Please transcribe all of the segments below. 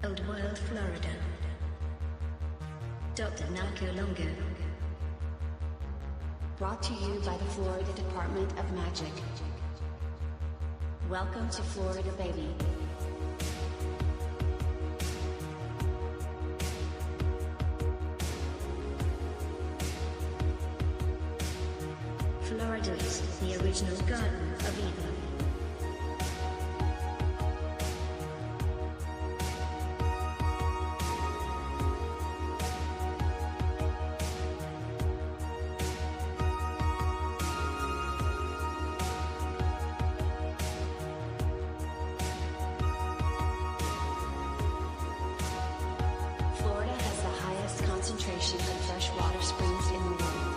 Old World, Florida. Dr. Narco Longo. Brought to you by the Florida Department of Magic. Welcome to Florida, baby. Florida is the original Garden of Eden. Florida has the highest concentration of freshwater springs in the world.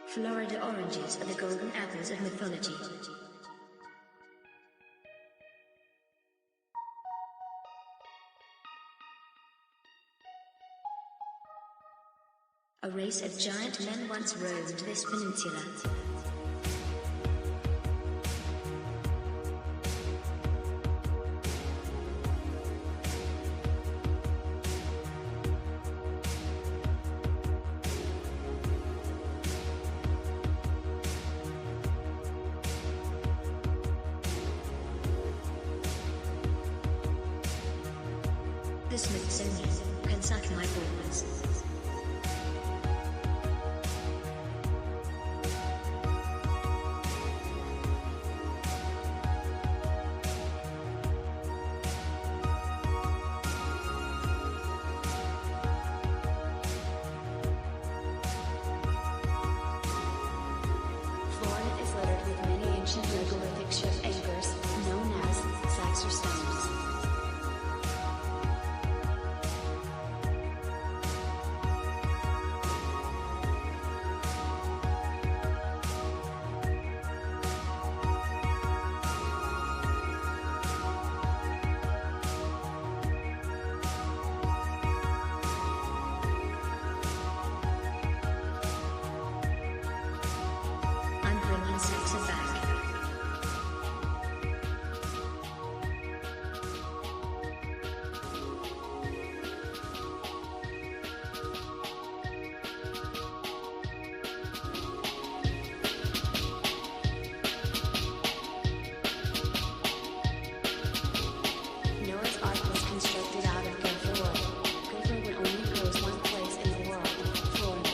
Florida oranges are the golden apples of mythology. A race of giant men once roamed this peninsula. The Smithsonian can suck my balls. Florida is littered with many ancient megalithic ship anchors, known as Saxor stones. I'm bringing Saxon back. Noah's Ark was constructed out of gopher wood. Gopher wood only grows one place in the world, Florida.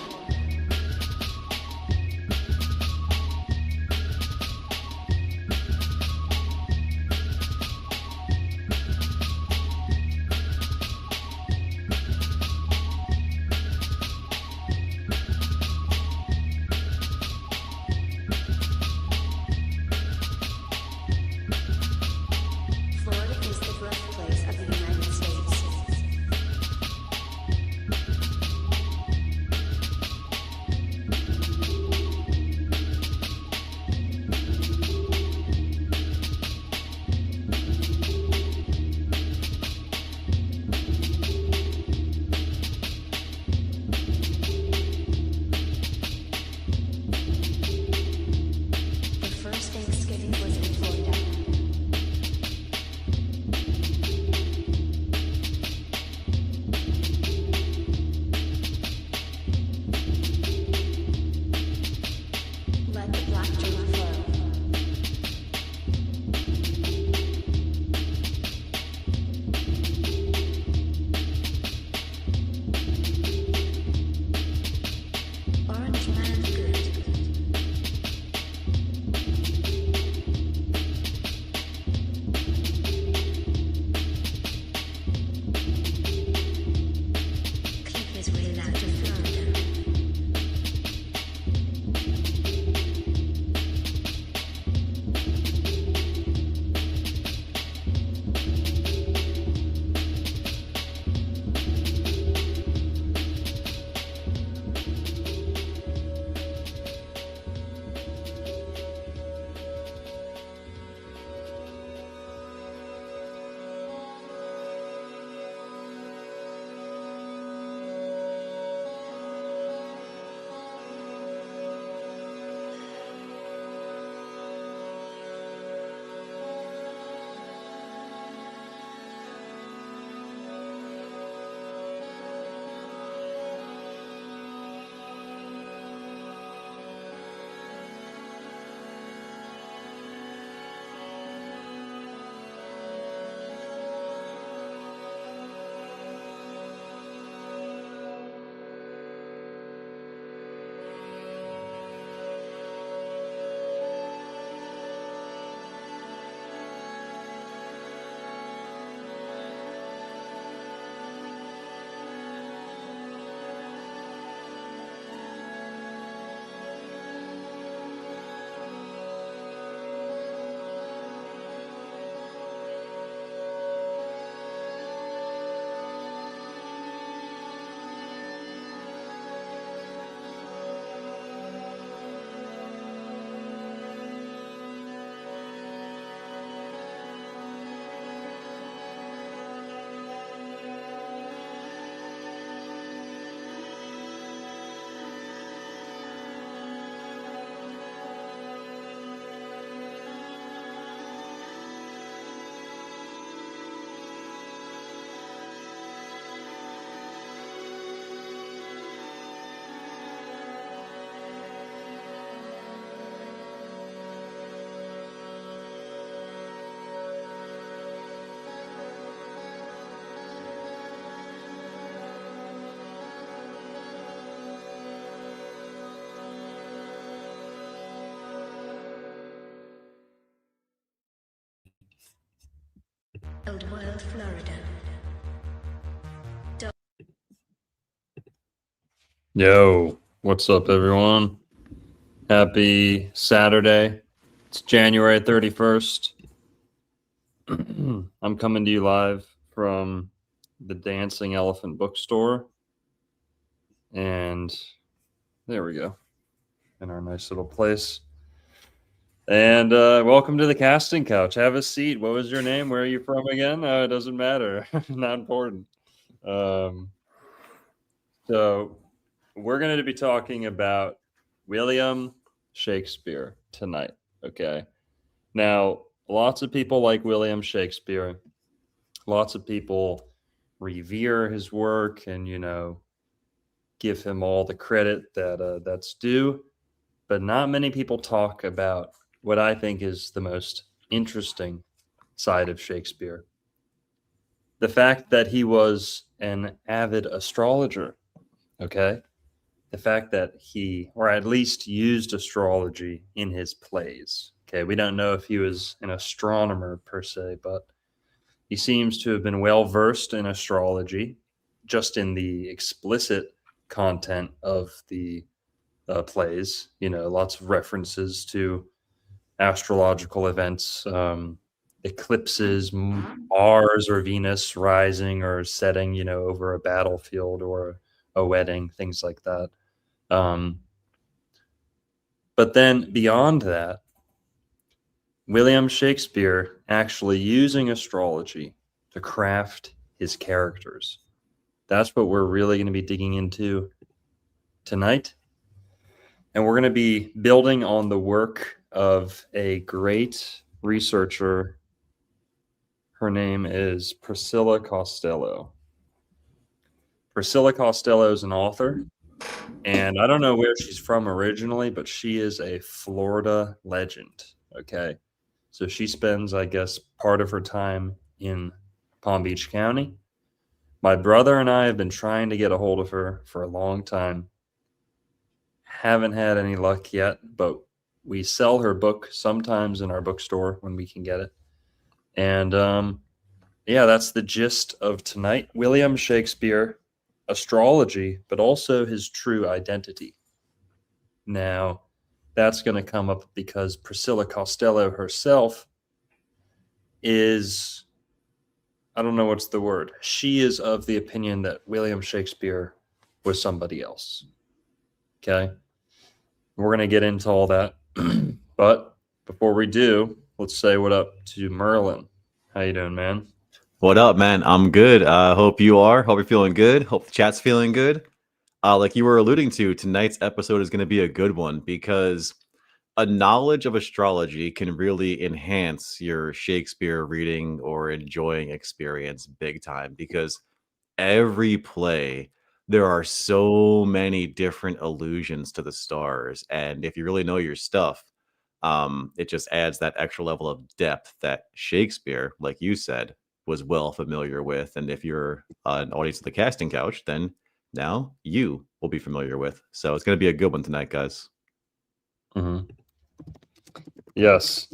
Florida. Yo, what's up, everyone? Happy Saturday. It's January 31st. I'm coming to you live from the Dancing Elephant Bookstore. And there we go, in our nice little place. And welcome to the casting couch. Have a seat. What was your name? Where are you from again? It doesn't matter. Not important. So we're going to be talking about William Shakespeare tonight. Okay. Now, lots of people like William Shakespeare. Lots of people revere his work and, give him all the credit that's due. But not many people talk about what I think is the most interesting side of Shakespeare. The fact that he was an avid astrologer. Okay. The fact that he, or at least used astrology in his plays. Okay, we don't know if he was an astronomer per se, but he seems to have been well versed in astrology, just in the explicit content of the plays. Lots of references to astrological events, eclipses, Mars or Venus rising or setting, over a battlefield or a wedding, things like that. But then beyond that, William Shakespeare actually using astrology to craft his characters. That's what we're really going to be digging into tonight. And we're going to be building on the work of a great researcher. Her name is Priscilla Costello. Priscilla Costello is an author. And I don't know where she's from originally, but she is a Florida legend. Okay. So she spends, I guess, part of her time in Palm Beach County. My brother and I have been trying to get a hold of her for a long time. Haven't had any luck yet, but we sell her book sometimes in our bookstore when we can get it. And yeah, that's the gist of tonight. William Shakespeare, astrology, but also his true identity. Now, that's going to come up because Priscilla Costello herself is, I don't know what's the word. She is of the opinion that William Shakespeare was somebody else. Okay? We're going to get into all that. But before we do, let's say what up to Merlin. How you doing, man? What up, man? I'm good. Hope you are. Hope you're feeling good. Hope the chat's feeling good. Like you were alluding to, tonight's episode is going to be a good one because a knowledge of astrology can really enhance your Shakespeare reading or enjoying experience big time because every play, there are so many different allusions to the stars. And if you really know your stuff, it just adds that extra level of depth that Shakespeare, like you said, was well familiar with. And if you're an audience of the casting couch, then now you will be familiar with. So it's going to be a good one tonight, guys. Mm-hmm. Yes.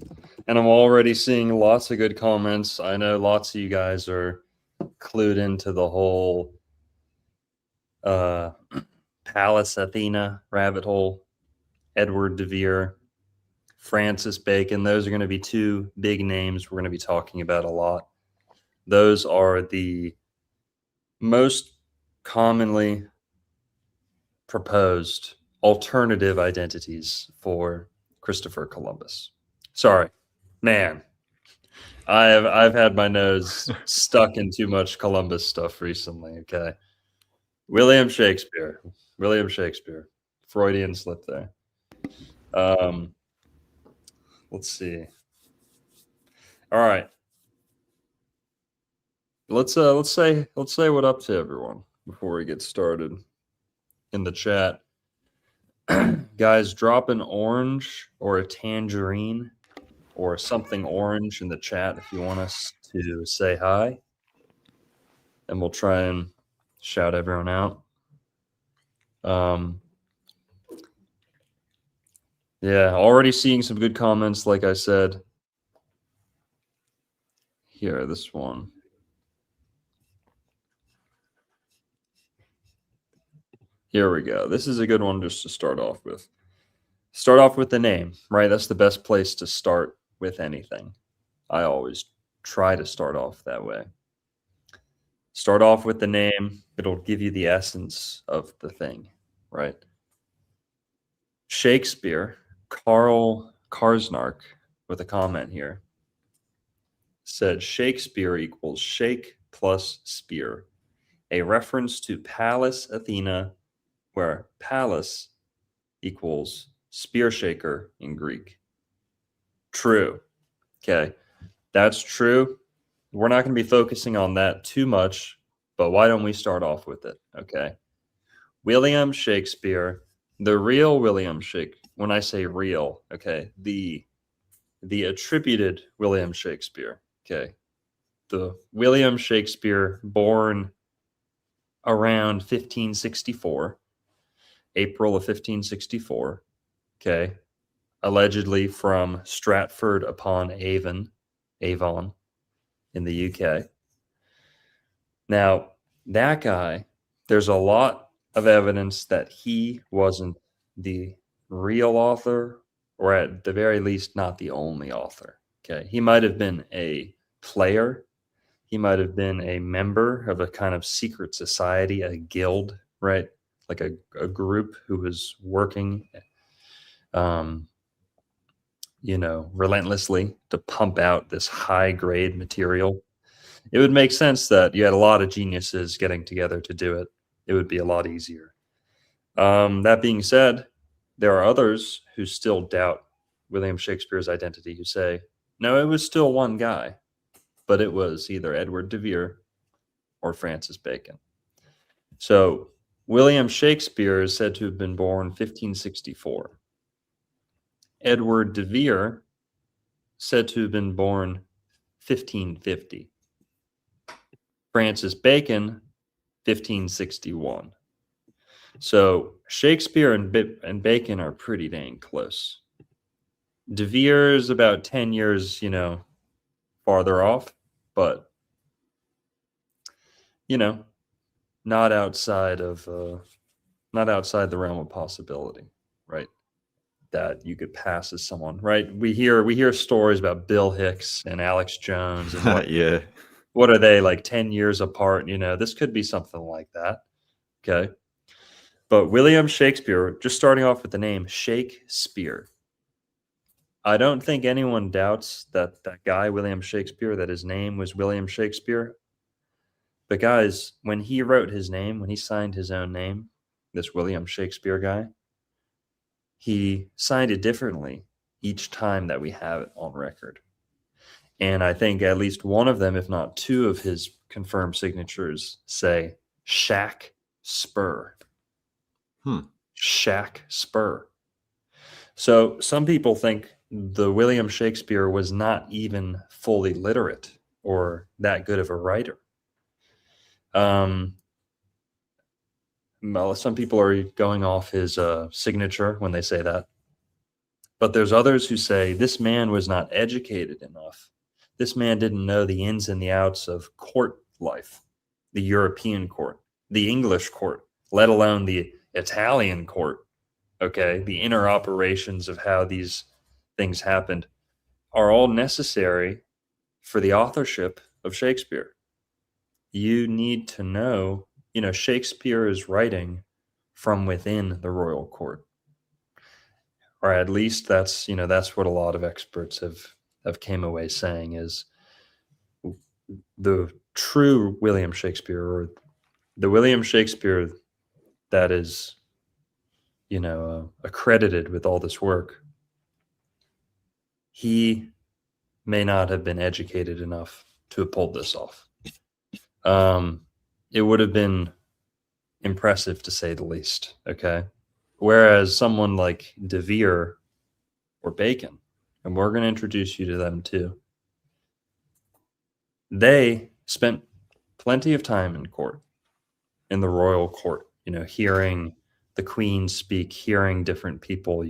And I'm already seeing lots of good comments. I know lots of you guys are clued into the whole Pallas Athena rabbit hole. Edward de Vere, Francis Bacon. Those are going to be two big names we're going to be talking about a lot. Those are the most commonly proposed alternative identities for Christopher Columbus. Sorry, man. I've had my nose stuck in too much Columbus stuff recently. Okay. William Shakespeare. Freudian slip there. Let's see. All right. Let's say what up to everyone before we get started in the chat. Guys, drop an orange or a tangerine or something orange in the chat if you want us to say hi. And we'll try and shout everyone out. Yeah, already seeing some good comments, like I said. Here, this one. Here we go. This is a good one just to start off with. Start off with the name, right? That's the best place to start with anything. I always try to start off that way. Start off with the name. It'll give you the essence of the thing, right? Shakespeare, Karl Karsnark, with a comment here, said Shakespeare equals shake plus spear, a reference to Pallas Athena, where Pallas equals spear shaker in Greek. True. Okay. That's true. We're not going to be focusing on that too much, but why don't we start off with it? Okay. William Shakespeare, the real William Shakespeare. When I say real, okay, the attributed William Shakespeare, okay, the William Shakespeare born around 1564, April of 1564, okay, allegedly from Stratford upon Avon in the UK. Now, that guy, there's a lot of evidence that he wasn't the real author, or at the very least, not the only author. Okay. He might have been a player. He might have been a member of a kind of secret society, a guild, right? Like a group who was working, relentlessly to pump out this high grade material. It would make sense that you had a lot of geniuses getting together to do it. It would be a lot easier. That being said, there are others who still doubt William Shakespeare's identity, who say, no, it was still one guy, but it was either Edward de Vere or Francis Bacon. So William Shakespeare is said to have been born 1564. Edward de Vere said to have been born 1550. Francis Bacon, 1561. So Shakespeare and Bacon are pretty dang close. De Vere is about 10 years, farther off, but, not outside the realm of possibility, right? That you could pass as someone, right? We hear stories about Bill Hicks and Alex Jones and what, Yeah. what are they, like 10 years apart? This could be something like that. Okay. But William Shakespeare, just starting off with the name Shakespeare. I don't think anyone doubts that guy, William Shakespeare, that his name was William Shakespeare. But guys, when he wrote his name, when he signed his own name, this William Shakespeare guy, he signed it differently each time that we have it on record. And I think at least one of them, if not two of his confirmed signatures, say Shack Spur. Shack Spur. So some people think the William Shakespeare was not even fully literate or that good of a writer. Some people are going off his signature when they say that. But there's others who say this man was not educated enough. This man didn't know the ins and the outs of court life, the European court, the English court, let alone the Italian court. Okay, the inner operations of how these things happened are all necessary for the authorship of Shakespeare. You need to know, Shakespeare is writing from within the royal court. Or at least that's what a lot of experts have came away saying is the true William Shakespeare, or the William Shakespeare that is, accredited with all this work. He may not have been educated enough to have pulled this off. It would have been impressive to say the least. Okay. Whereas someone like de Vere or Bacon, and we're going to introduce you to them too, they spent plenty of time in court, in the royal court, hearing the queen speak, hearing different people,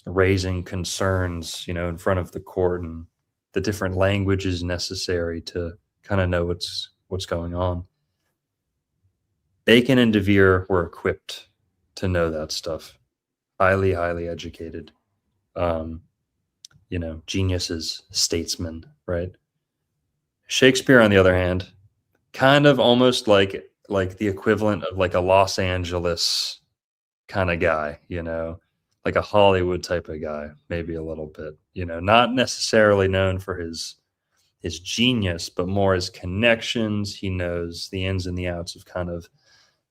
raising concerns, in front of the court, and the different languages necessary to kind of know what's going on. Bacon and De Vere were equipped to know that stuff. Highly, highly educated. Geniuses, statesmen, right? Shakespeare, on the other hand, kind of almost like the equivalent of like a Los Angeles kind of guy, like a Hollywood type of guy, maybe a little bit, not necessarily known for his genius, but more his connections. He knows the ins and the outs of kind of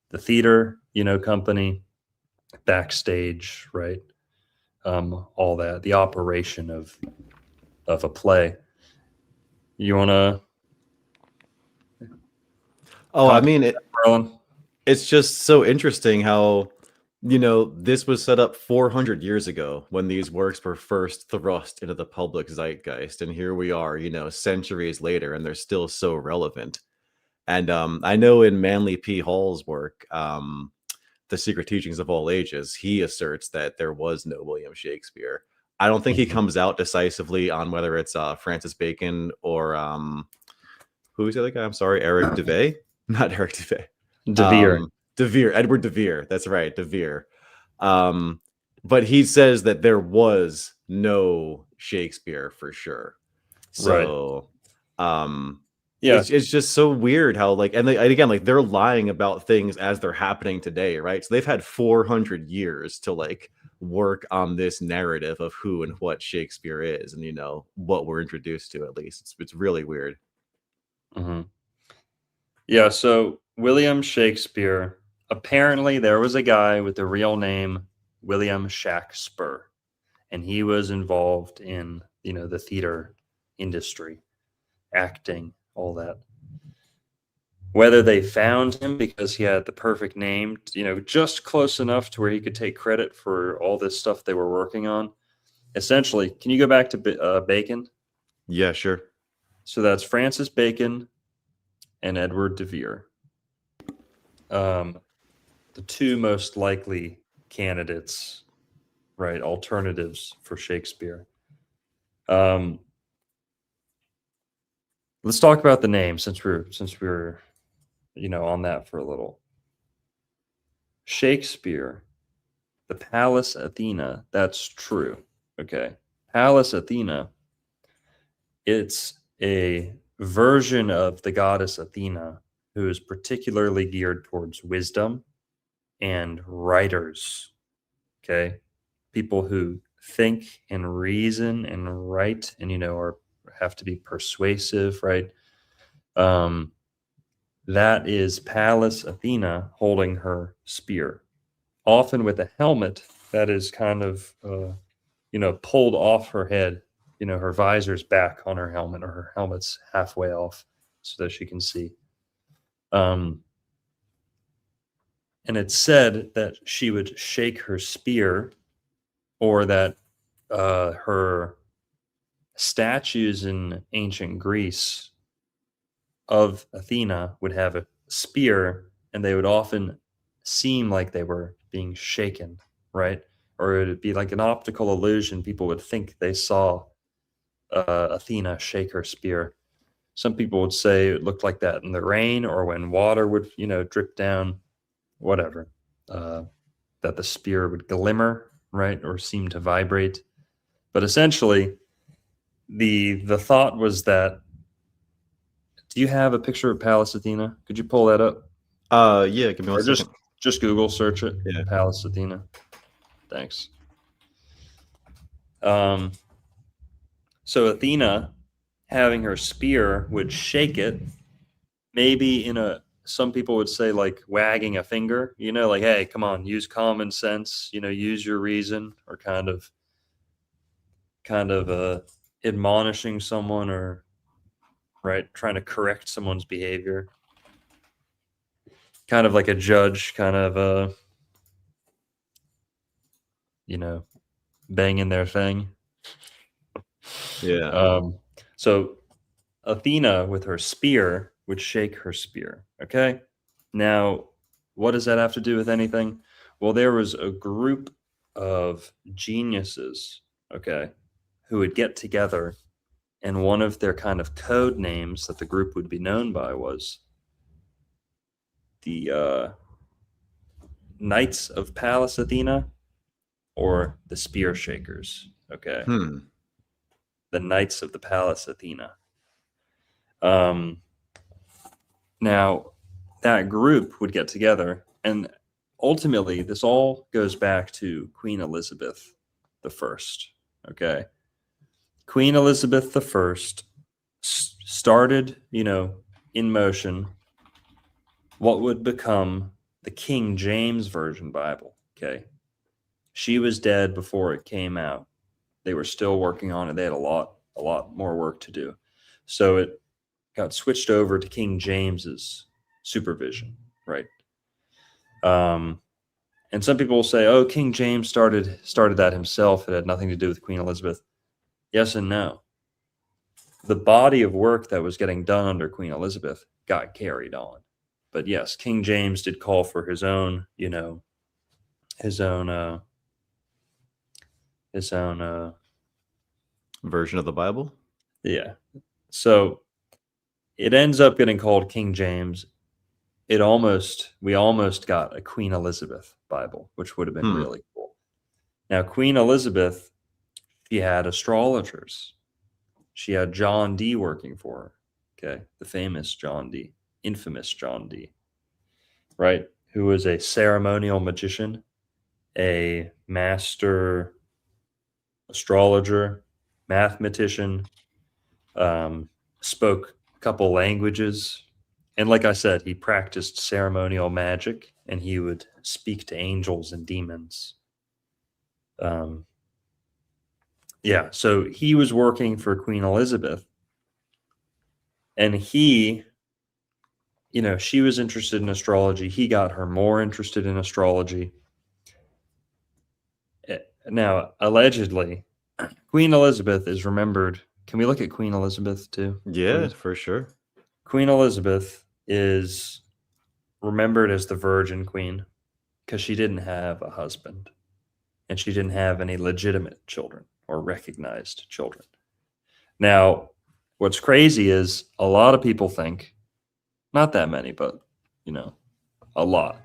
the theater, company, backstage, right? All that, the operation of a play. You want to? Oh, I mean, Marlon? it's just so interesting how, this was set up 400 years ago when these works were first thrust into the public zeitgeist. And here we are, centuries later, and they're still so relevant. And I know in Manly P. Hall's work, The Secret Teachings of All Ages, he asserts that there was no William Shakespeare. I don't think he comes out decisively on whether it's Francis Bacon or who's the other guy? I'm sorry, Eric DeVay? Not Eric DeVay. De Vere. De Vere, Edward De Vere. That's right, De Vere. But he says that there was no Shakespeare for sure. So, yeah, it's just so weird how and again, they're lying about things as they're happening today, right? So they've had 400 years to work on this narrative of who and what Shakespeare is, and what we're introduced to. At least it's really weird. Mm-hmm. Yeah. So William Shakespeare, apparently there was a guy with the real name William Shakespeare, and he was involved in the theater industry, acting, all that. Whether they found him because he had the perfect name, just close enough to where he could take credit for all this stuff they were working on. Essentially, can you go back to Bacon? Yeah, sure. So that's Francis Bacon and Edward De Vere. The two most likely candidates, right? Alternatives for Shakespeare. Let's talk about the name since we're on that for a little. Shakespeare, the Pallas Athena, that's true. Okay. Pallas Athena, it's a version of the goddess Athena who is particularly geared towards wisdom and writers. Okay. People who think and reason and write and, have to be persuasive, right? That is Pallas Athena holding her spear, often with a helmet that is kind of, pulled off her head. Her visor's back on her helmet, or her helmet's halfway off so that she can see. And it's said that she would shake her spear, or that her statues in ancient Greece of Athena would have a spear, and they would often seem like they were being shaken, right? Or it would be like an optical illusion. People would think they saw Athena shake her spear. Some people would say it looked like that in the rain, or when water would, drip down, whatever. That the spear would glimmer, right, or seem to vibrate. But essentially, the thought was that. Do you have a picture of Pallas Athena? Could you pull that up? Yeah, give me one second. Just Google search it. Yeah. Pallas Athena. Thanks. So Athena, having her spear, would shake it, maybe some people would say like wagging a finger, like, hey, come on, use common sense, use your reason, or kind of admonishing someone, or right, trying to correct someone's behavior. Kind of like a judge, kind of banging their thing. Yeah. So Athena with her spear would shake her spear. Okay. Now, what does that have to do with anything? Well, there was a group of geniuses, okay, who would get together, and one of their kind of code names that the group would be known by was the Knights of Pallas Athena or the Spear Shakers. Okay. The Knights of the Pallas Athena. Now, that group would get together, and ultimately, this all goes back to Queen Elizabeth the First. Okay. Queen Elizabeth the First started, in motion what would become the King James Version Bible. Okay. She was dead before it came out. They were still working on it. They had a lot more work to do. So it got switched over to King James's supervision, right? And some people will say, "Oh, King James started that himself. It had nothing to do with Queen Elizabeth." Yes and no. The body of work that was getting done under Queen Elizabeth got carried on. But yes, King James did call for his own, his own Version of the Bible. Yeah. So it ends up getting called King James. We almost got a Queen Elizabeth Bible, which would have been really cool. Now, Queen Elizabeth, she had astrologers. She had John Dee working for her. Okay. The famous John Dee, infamous John Dee, right? Who was a ceremonial magician, a master astrologer, mathematician, spoke a couple languages. And like I said, he practiced ceremonial magic, and he would speak to angels and demons. So he was working for Queen Elizabeth, and she was interested in astrology. He got her more interested in astrology. Now, allegedly, Queen Elizabeth is remembered. Can we look at Queen Elizabeth too? Yeah, please? for sure. Queen Elizabeth is remembered as the Virgin Queen because she didn't have a husband, and she didn't have any legitimate children or recognized children. Now, what's crazy is a lot of people think, not that many, but a lot.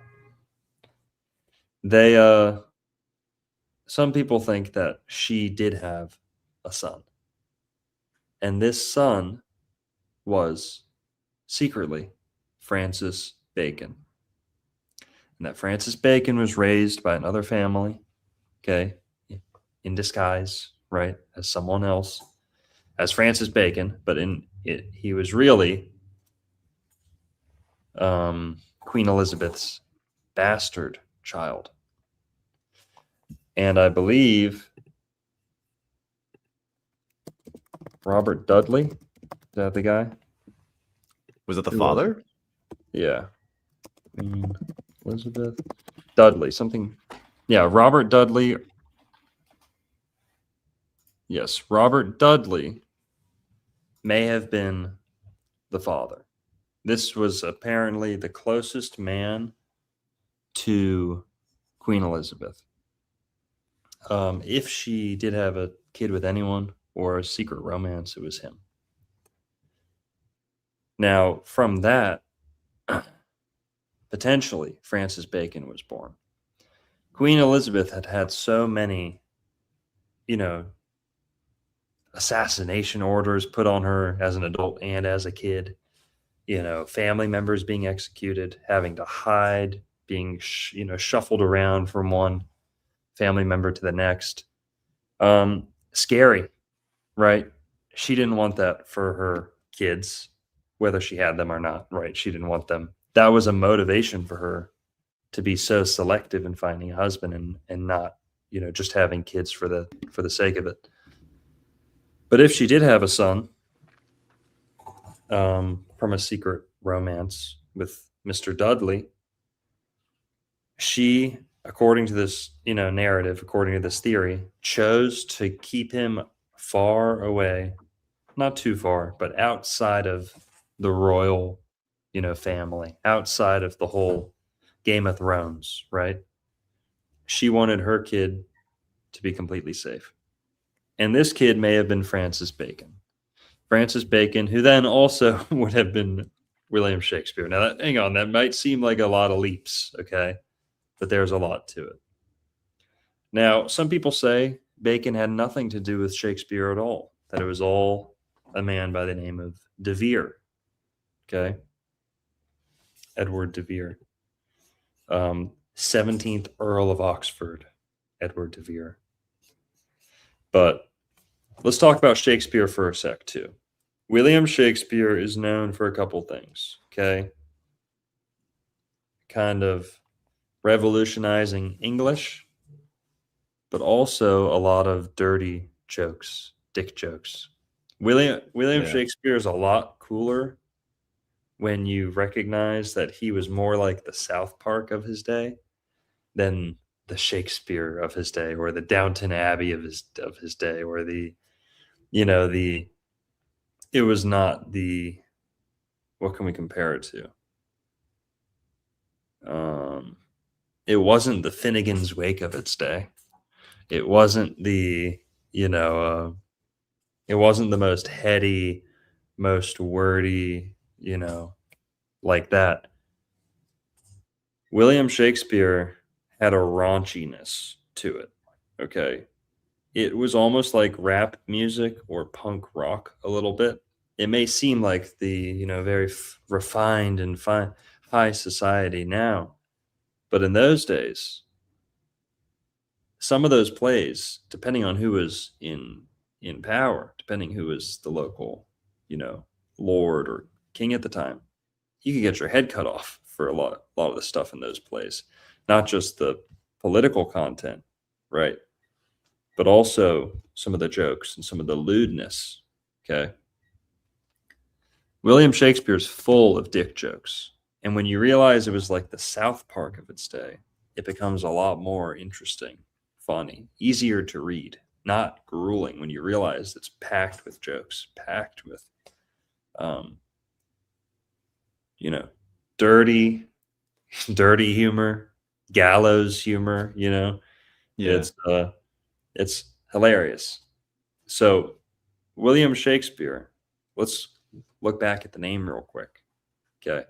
Some people think that she did have a son, and this son was secretly Francis Bacon. And that Francis Bacon was raised by another family, okay, in disguise, right, as someone else, as Francis Bacon, but he was really Queen Elizabeth's bastard child. And I believe Robert Dudley, is that the guy? Was it the Who father? Yeah. Queen Elizabeth Dudley, something. Yeah, Robert Dudley. Yes, Robert Dudley may have been the father. This was apparently the closest man to Queen Elizabeth. If she did have a kid with anyone or a secret romance, it was him. Now, from that, potentially, Francis Bacon was born. Queen Elizabeth had had so many, assassination orders put on her as an adult and as a kid, family members being executed, having to hide, being, shuffled around from one family member to the next. Scary, right? She didn't want that for her kids, whether she had them or not, right? She didn't want them. That was a motivation for her to be so selective in finding a husband and not, just having kids for the sake of it. But if she did have a son from a secret romance with Mr. Dudley, she, according to this, narrative, according to this theory, chose to keep him far away, not too far, but outside of the royal, family, outside of the whole Game of Thrones, right? She wanted her kid to be completely safe. And this kid may have been Francis Bacon. Francis Bacon, who then also would have been William Shakespeare. Now, hang on, that might seem like a lot of leaps, okay? but there's a lot to it. Now, some people say Bacon had nothing to do with Shakespeare at all, that it was all a man by the name of De Vere. Okay. Edward De Vere. 17th Earl of Oxford, Edward De Vere. But let's talk about Shakespeare for a sec, too. William Shakespeare is known for a couple things, okay? Kind of revolutionizing English, but also a lot of dirty jokes, dick jokes. William Shakespeare is a lot cooler when you recognize that he was more like the South Park of his day than the Shakespeare of his day, or the Downton Abbey of his day, or it was not the, what can we compare it to? It wasn't the Finnegan's Wake of its day. It wasn't the, it wasn't the most heady, most wordy, like that. William Shakespeare had a raunchiness to it. Okay. It was almost like rap music or punk rock a little bit. It may seem like the, very refined and high society now, but in those days, some of those plays, depending on who was in power, depending who was the local, lord or king at the time, you could get your head cut off for a lot of the stuff in those plays. Not just the political content, right? But also some of the jokes and some of the lewdness, okay? William Shakespeare's full of dick jokes. And when you realize it was like the South Park of its day, it becomes a lot more interesting, funny, easier to read, not grueling when you realize it's packed with jokes, packed with, dirty humor, gallows humor, Yeah. It's hilarious. So William Shakespeare, let's look back at the name real quick. Okay.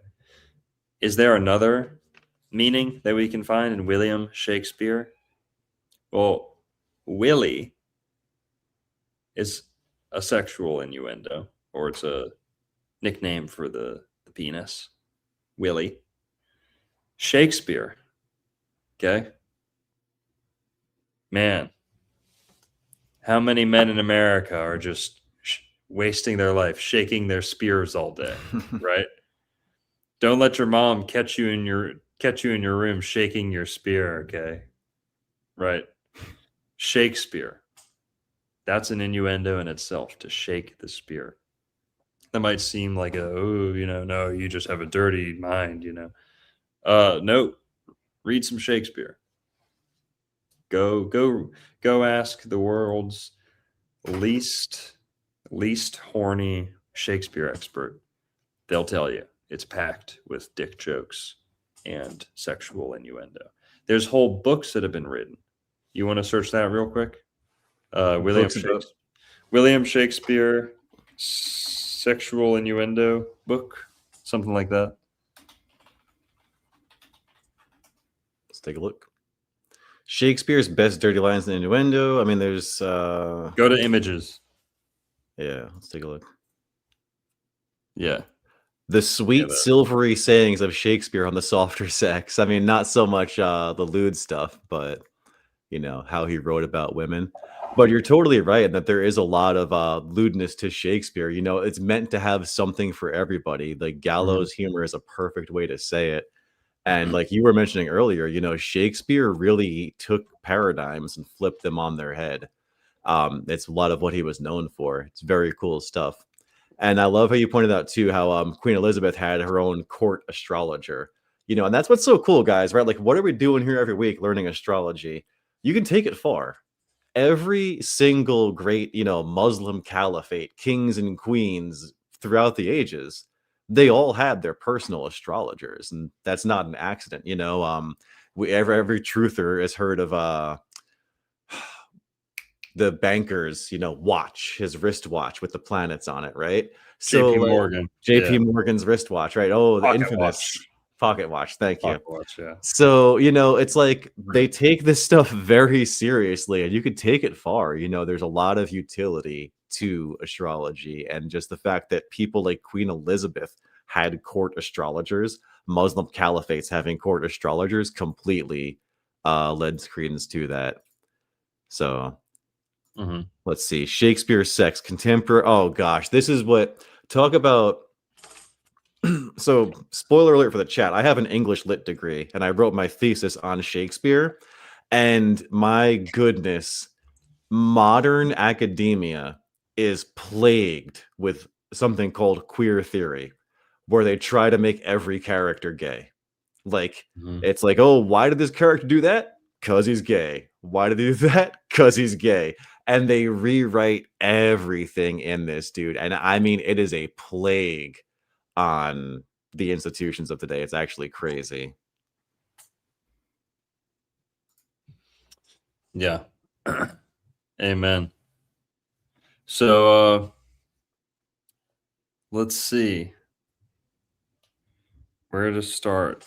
Is there another meaning that we can find in William Shakespeare? Well, Willie is a sexual innuendo, or it's a nickname for the penis. Willie. Shakespeare. Okay. Man, how many men in America are just wasting their life shaking their spears all day, right? Don't let your mom catch you in your room shaking your spear, okay? Right? Shakespeare. That's an innuendo in itself, to shake the spear. That might seem like no, you just have a dirty mind, No, read some Shakespeare. Go ask the world's least horny Shakespeare expert. They'll tell you it's packed with dick jokes and sexual innuendo. There's whole books that have been written. You want to search that real quick? William Shakespeare sexual innuendo book, something like that. Let's take a look. Shakespeare's best dirty lines and innuendo. I mean, there's go to images. Yeah, let's take a look. Yeah. The sweet silvery sayings of Shakespeare on the softer sex. I mean, not so much the lewd stuff, but how he wrote about women. But you're totally right in that there is a lot of lewdness to Shakespeare. It's meant to have something for everybody. Like gallows humor is a perfect way to say it. And like you were mentioning earlier, Shakespeare really took paradigms and flipped them on their head. It's a lot of what he was known for. It's very cool stuff. And I love how you pointed out too, how Queen Elizabeth had her own court astrologer, and that's what's so cool, guys, right? Like, what are we doing here every week learning astrology? You can take it far. Every single great, Muslim caliphate, kings and queens throughout the ages, they all had their personal astrologers, and that's not an accident. Every truther has heard of the banker's, watch, his wristwatch with the planets on it, right? So JP Morgan. JP Morgan's wristwatch, right? Oh, the Pocket infamous watch. Pocket watch. Thank you. Pocket watch, yeah. So, it's like they take this stuff very seriously, and you could take it far. There's a lot of utility to astrology, and just the fact that people like Queen Elizabeth had court astrologers, Muslim caliphates having court astrologers completely lends credence to that. So let's see. Shakespeare sex, contemporary. Oh gosh, this is what talk about. So, spoiler alert for the chat. I have an English lit degree, and I wrote my thesis on Shakespeare. And my goodness, modern academia is plagued with something called queer theory, where they try to make every character gay. Like, it's like, oh, why did this character do that? Because he's gay. Why did he do that? Because he's gay. And they rewrite everything in this, dude. And I mean, it is a plague on the institutions of today. It's actually crazy. Yeah. Amen. So let's see where to start.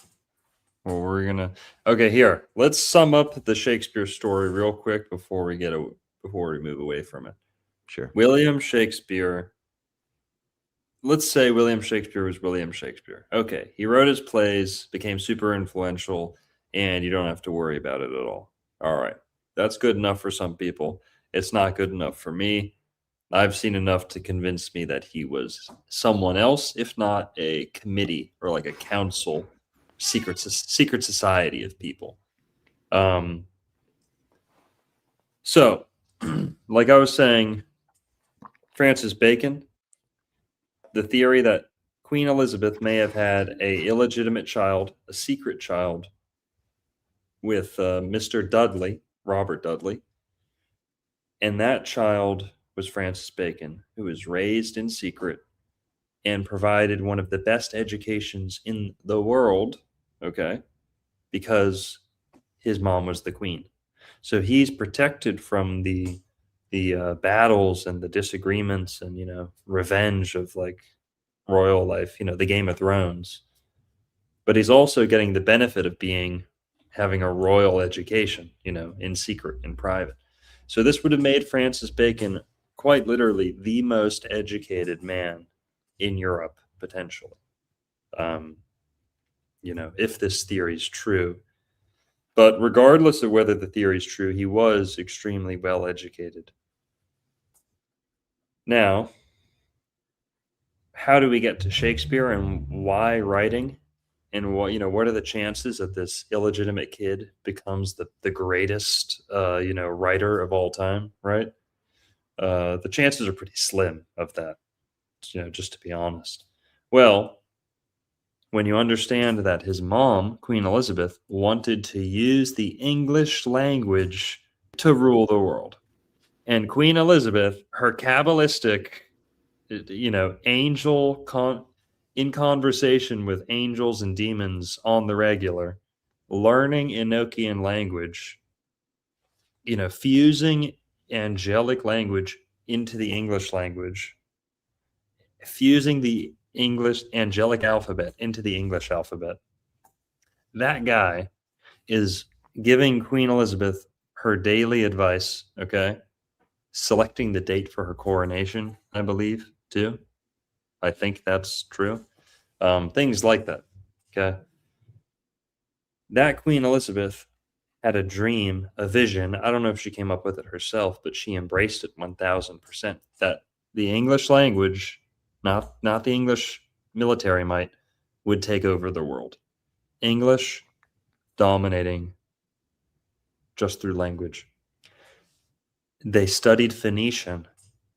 Well, okay, here. Let's sum up the Shakespeare story real quick before we move away from it. Sure. William Shakespeare. Let's say William Shakespeare was William Shakespeare. Okay, he wrote his plays, became super influential, and you don't have to worry about it at all. All right, that's good enough for some people. It's not good enough for me. I've seen enough to convince me that he was someone else, if not a committee or like a council, secret society of people. So, like I was saying, Francis Bacon, the theory that Queen Elizabeth may have had a illegitimate child, a secret child, with Mr. Dudley, Robert Dudley, and that child was Francis Bacon, who was raised in secret and provided one of the best educations in the world, okay, because his mom was the queen. So he's protected from the battles and the disagreements and revenge of like royal life, the Game of Thrones. But he's also getting the benefit of having a royal education, in secret, in private. So this would have made Francis Bacon quite literally the most educated man in Europe, potentially. If this theory is true. But regardless of whether the theory is true, he was extremely well educated. Now, how do we get to Shakespeare and why writing? And what are the chances that this illegitimate kid becomes the greatest, writer of all time, right? The chances are pretty slim of that, just to be honest. Well, when you understand that his mom, Queen Elizabeth, wanted to use the English language to rule the world. And Queen Elizabeth, her Kabbalistic, angel in conversation with angels and demons on the regular, learning Enochian language, fusing angelic language into the English language, fusing the English angelic alphabet into the English alphabet. That guy is giving Queen Elizabeth her daily advice, okay? Selecting the date for her coronation, I believe, too. I think that's true. Things like that, okay? That Queen Elizabeth had a dream, a vision. I don't know if she came up with it herself, but she embraced it 1000%. That the English language, not the English military might, would take over the world. English dominating just through language. They studied Phoenician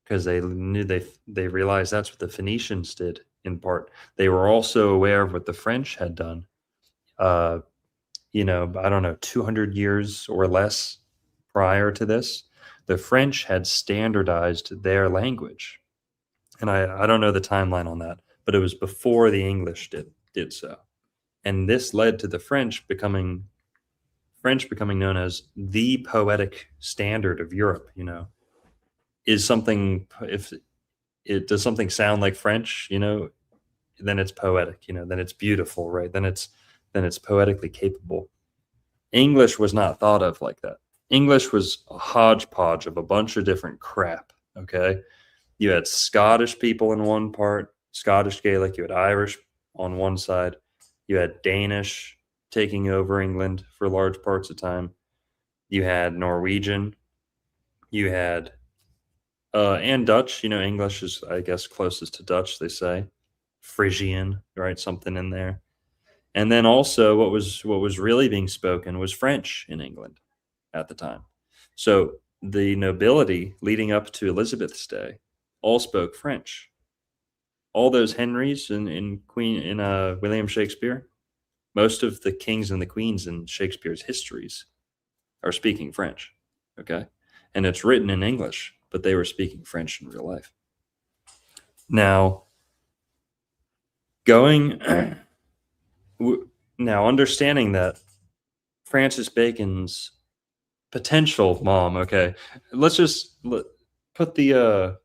because they knew they realized that's what the Phoenicians did in part. They were also aware of what the French had done. I don't know, 200 years or less prior to this, the French had standardized their language. And I don't know the timeline on that, but it was before the English did so. And this led to the French becoming known as the poetic standard of Europe. Is something, if it does something sound like French, then it's poetic, then it's beautiful, right? Then it's then it's poetically capable. English was not thought of like that. English was a hodgepodge of a bunch of different crap, okay? You had Scottish people in one part, Scottish Gaelic, you had Irish on one side, you had Danish taking over England for large parts of time, you had Norwegian, you had and Dutch. English is, I guess, closest to Dutch, they say. Frisian, right? Something in there. And then also what was really being spoken was French in England at the time. So the nobility leading up to Elizabeth's day all spoke French. All those Henrys in William Shakespeare, most of the kings and the queens in Shakespeare's histories are speaking French. Okay. And it's written in English, but they were speaking French in real life. Now, understanding that Francis Bacon's potential mom, okay, let's just put the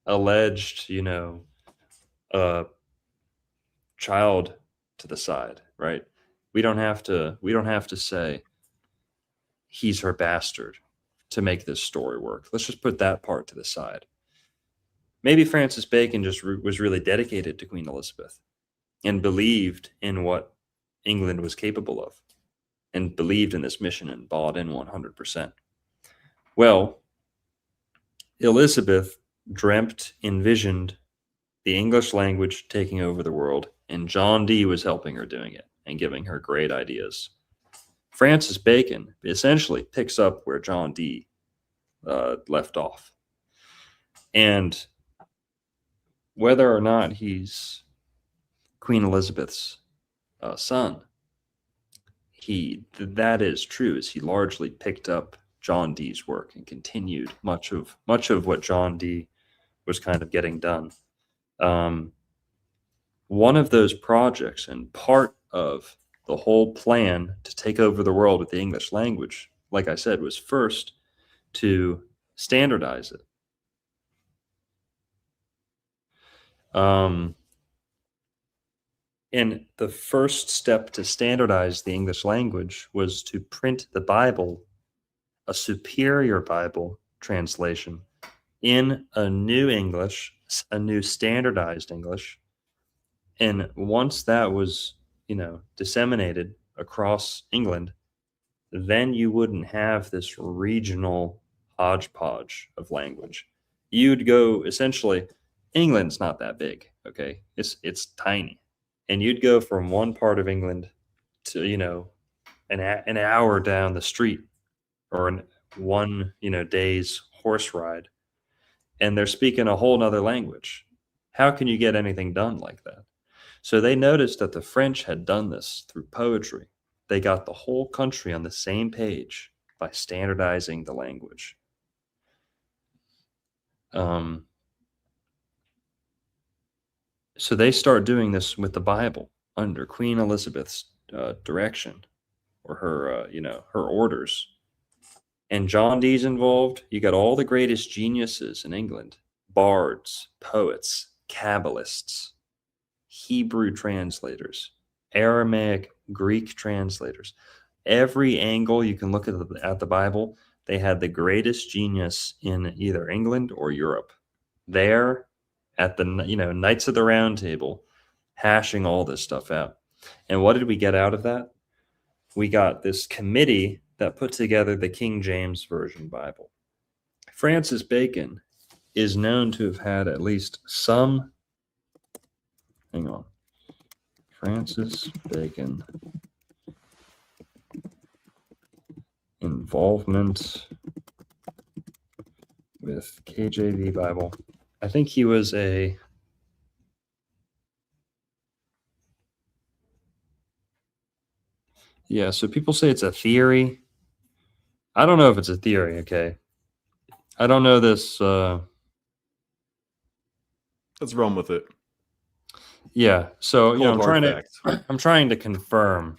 alleged, child to the side, right? We don't have to say he's her bastard to make this story work. Let's just put that part to the side. Maybe Francis Bacon just was really dedicated to Queen Elizabeth and believed in what England was capable of and believed in this mission and bought in 100%. Well, Elizabeth envisioned the English language taking over the world, and John Dee was helping her doing it and giving her great ideas. Francis Bacon essentially picks up where John Dee left off. And whether or not he's Queen Elizabeth's son, that is true, as he largely picked up John Dee's work and continued much of what John Dee was kind of getting done. One of those projects and part of the whole plan to take over the world with the English language, like I said, was first to standardize it. And the first step to standardize the English language was to print the Bible, a superior Bible translation, in a new English, a new standardized English. And once that was, disseminated across England, then you wouldn't have this regional hodgepodge of language. You'd go, essentially, England's not that big, okay? It's tiny. And you'd go from one part of England to, an hour down the street, or one, day's horse ride, and they're speaking a whole nother language. How can you get anything done like that? So they noticed that the French had done this through poetry. They got the whole country on the same page by standardizing the language. So they start doing this with the Bible under Queen Elizabeth's direction, or her, her orders. And John Dee's involved. You got all the greatest geniuses in England: bards, poets, Kabbalists, Hebrew translators, Aramaic, Greek translators. Every angle you can look at the Bible, they had the greatest genius in either England or Europe there at the Knights of the Round Table, hashing all this stuff out. And what did we get out of that? We got this committee that put together the King James Version Bible. Francis Bacon is known to have had at least some, Francis Bacon involvement with KJV Bible. I think he was so people say it's a theory. I don't know if it's a theory, okay? I don't know this. Let's run with it. Yeah, so Cold I'm trying to confirm.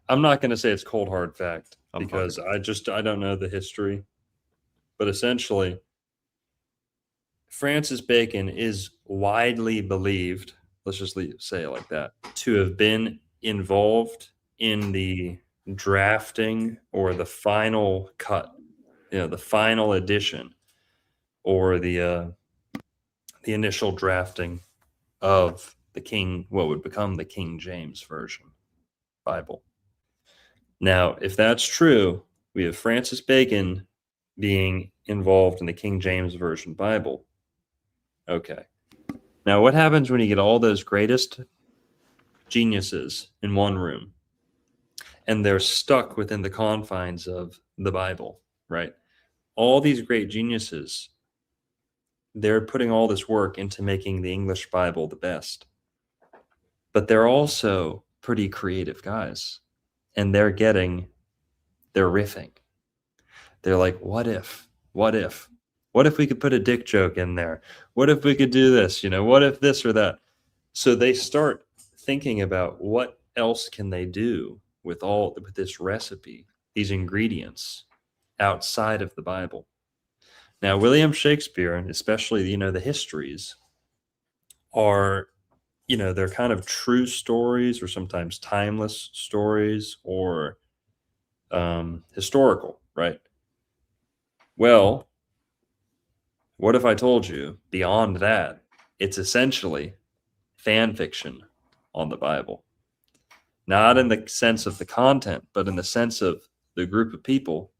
I'm not going to say it's cold hard fact because I don't know the history. But essentially, Francis Bacon is widely believed let's just say it like that, to have been involved in the drafting or the final cut, the final edition, or the initial drafting of what would become the King James Version Bible. Now, if that's true, we have Francis Bacon being involved in the King James Version Bible. Okay. Now, what happens when you get all those greatest geniuses in one room and they're stuck within the confines of the Bible, right? All these great geniuses, they're putting all this work into making the English Bible the best. But they're also pretty creative guys, and they're riffing. They're like, what if we could put a dick joke in there? What if we could do this? What if this or that? So they start thinking about what else can they do with this recipe, these ingredients outside of the Bible. Now, William Shakespeare, and especially, the histories are, they're kind of true stories or sometimes timeless stories or historical, right? Well, what if I told you beyond that, it's essentially fan fiction on the Bible? Not in the sense of the content, but in the sense of the group of people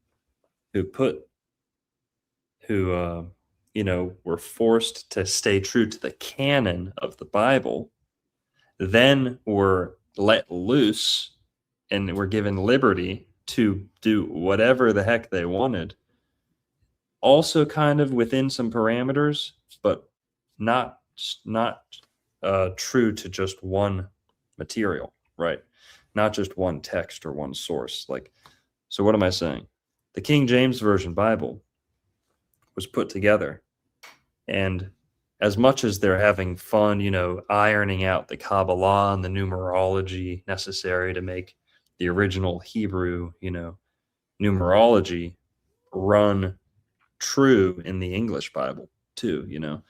who were forced to stay true to the canon of the Bible, then were let loose and were given liberty to do whatever the heck they wanted. Also kind of within some parameters, but not true to just one material, right? Not just one text or one source. So what am I saying? The King James Version Bible was put together, and as much as they're having fun, ironing out the Kabbalah and the numerology necessary to make the original Hebrew, numerology run true in the English Bible too,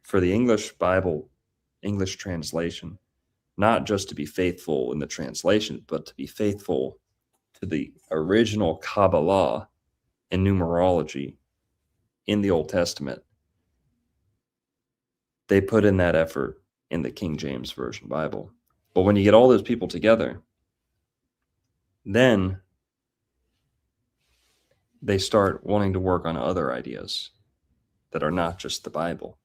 for the English Bible, English translation, not just to be faithful in the translation, but to be faithful to the original Kabbalah and numerology in the Old Testament. They put in that effort in the King James Version Bible. But when you get all those people together, then they start wanting to work on other ideas that are not just the Bible.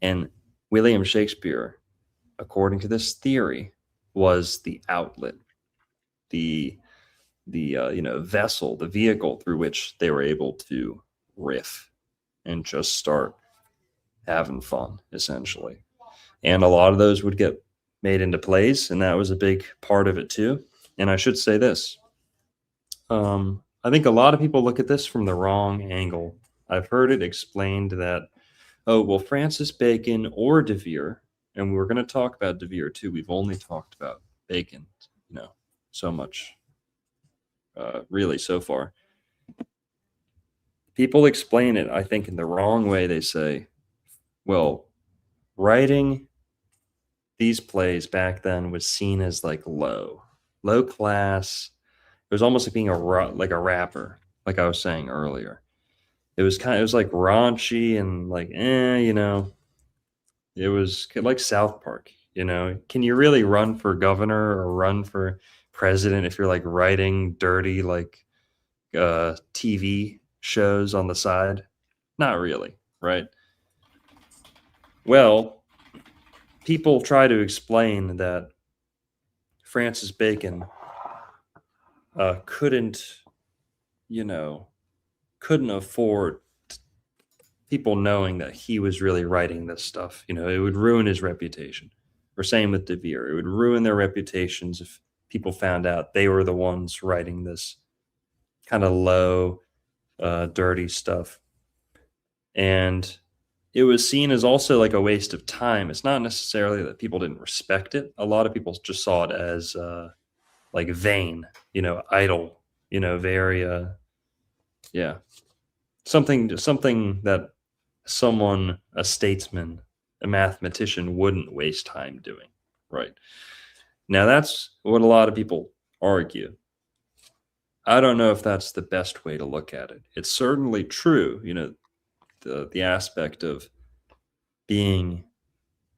And William Shakespeare, according to this theory, was the outlet, the vessel, the vehicle through which they were able to riff and just start having fun, essentially. And a lot of those would get made into plays, and that was a big part of it too. And I should say this. I think a lot of people look at this from the wrong angle. I've heard it explained that, Francis Bacon or De Vere, and we're going to talk about De Vere too. We've only talked about Bacon, so much, really, so far. People explain it, I think, in the wrong way. They say, well, writing these plays back then was seen as low class. It was almost like being like a rapper, like I was saying earlier. It was like raunchy and it was like South Park, Can you really run for governor or run for president if you're writing dirty TV shows on the side? Not really, right? Well, people try to explain that Francis Bacon couldn't afford people knowing that he was really writing this stuff. It would ruin his reputation. Or same with De Vere. It would ruin their reputations if people found out they were the ones writing this kind of low, dirty stuff. And it was seen as also a waste of time. It's not necessarily that people didn't respect it. A lot of people just saw it as vain, idle, very, something that a statesman a mathematician wouldn't waste time doing, right? Now, that's what a lot of people argue. I don't know if that's the best way to look at it. It's certainly true, the aspect of being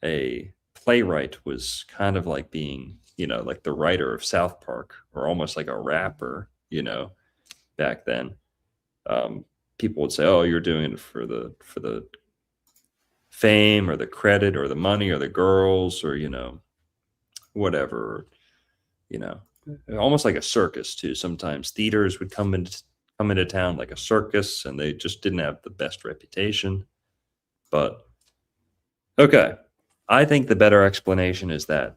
a playwright was kind of like being, like the writer of South Park, or almost like a rapper, back then. People would say, "Oh, you're doing it for the fame or the credit or the money or the girls or whatever." Almost like a circus too. Sometimes theaters would come into town like a circus, and they just didn't have the best reputation. But okay, I think the better explanation is that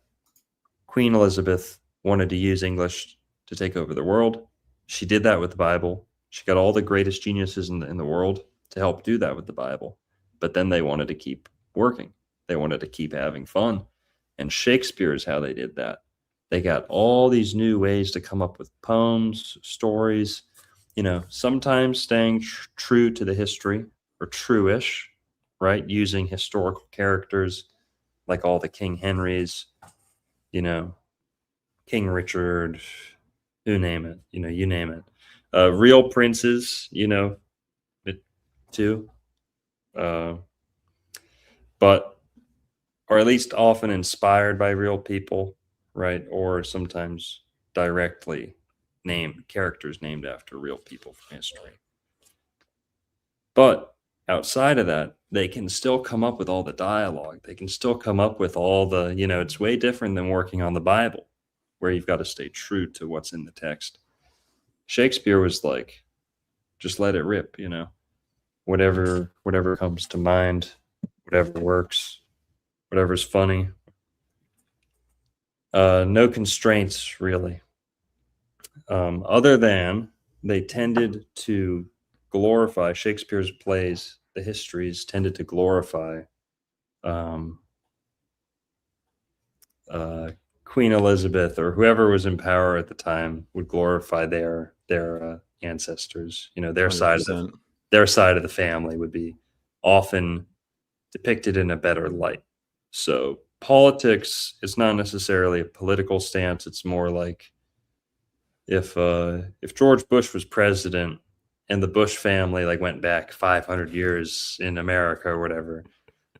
Queen Elizabeth wanted to use English to take over the world. She did that with the Bible. She got all the greatest geniuses in the world to help do that with the Bible. But then they wanted to keep working. They wanted to keep having fun. And Shakespeare is how they did that. They got all these new ways to come up with poems, stories, sometimes staying true to the history, or true-ish, right? Using historical characters like all the King Henrys, King Richard, you name it. Real princes, too. But, or at least often inspired by real people, right? Or sometimes directly characters named after real people from history. But outside of that, they can still come up with all the dialogue. They can still come up with all the, it's way different than working on the Bible, where you've got to stay true to what's in the text. Shakespeare was like, just let it rip, whatever comes to mind, whatever works, whatever's funny. No constraints, really. Other than they tended to glorify Shakespeare's plays, the histories tended to glorify Queen Elizabeth, or whoever was in power at the time, would glorify their ancestors. Their 100%. side of the family would be often depicted in a better light. So politics is not necessarily a political stance. It's more like if George Bush was president and the Bush family went back 500 years in America or whatever,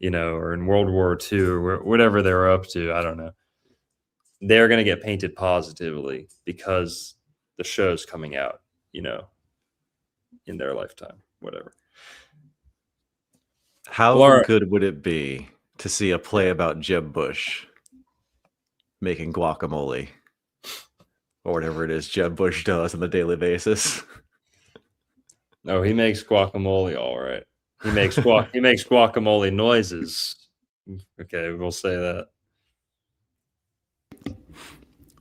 or in World War II or whatever they were up to, I don't know, they're going to get painted positively because the show's coming out, in their lifetime, whatever. How good would it be to see a play about Jeb Bush making guacamole, or whatever it is Jeb Bush does on a daily basis? No, he makes guacamole all right. He makes guacamole noises. Okay, we'll say that.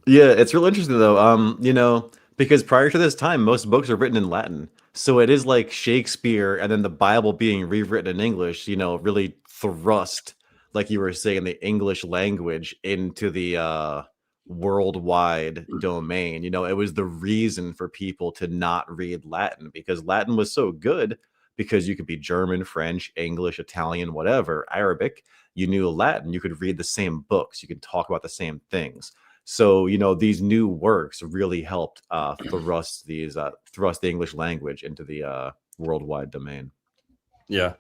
Yeah, it's real interesting though. Because prior to this time, most books are written in Latin. So it is like Shakespeare and then the Bible being rewritten in English, really thrust, like you were saying, the English language into the worldwide domain. It was the reason for people to not read Latin, because Latin was so good, because you could be German, French, English, Italian, whatever, Arabic. You knew Latin, you could read the same books, you could talk about the same things. So, these new works really helped thrust the English language into the worldwide domain. Yeah.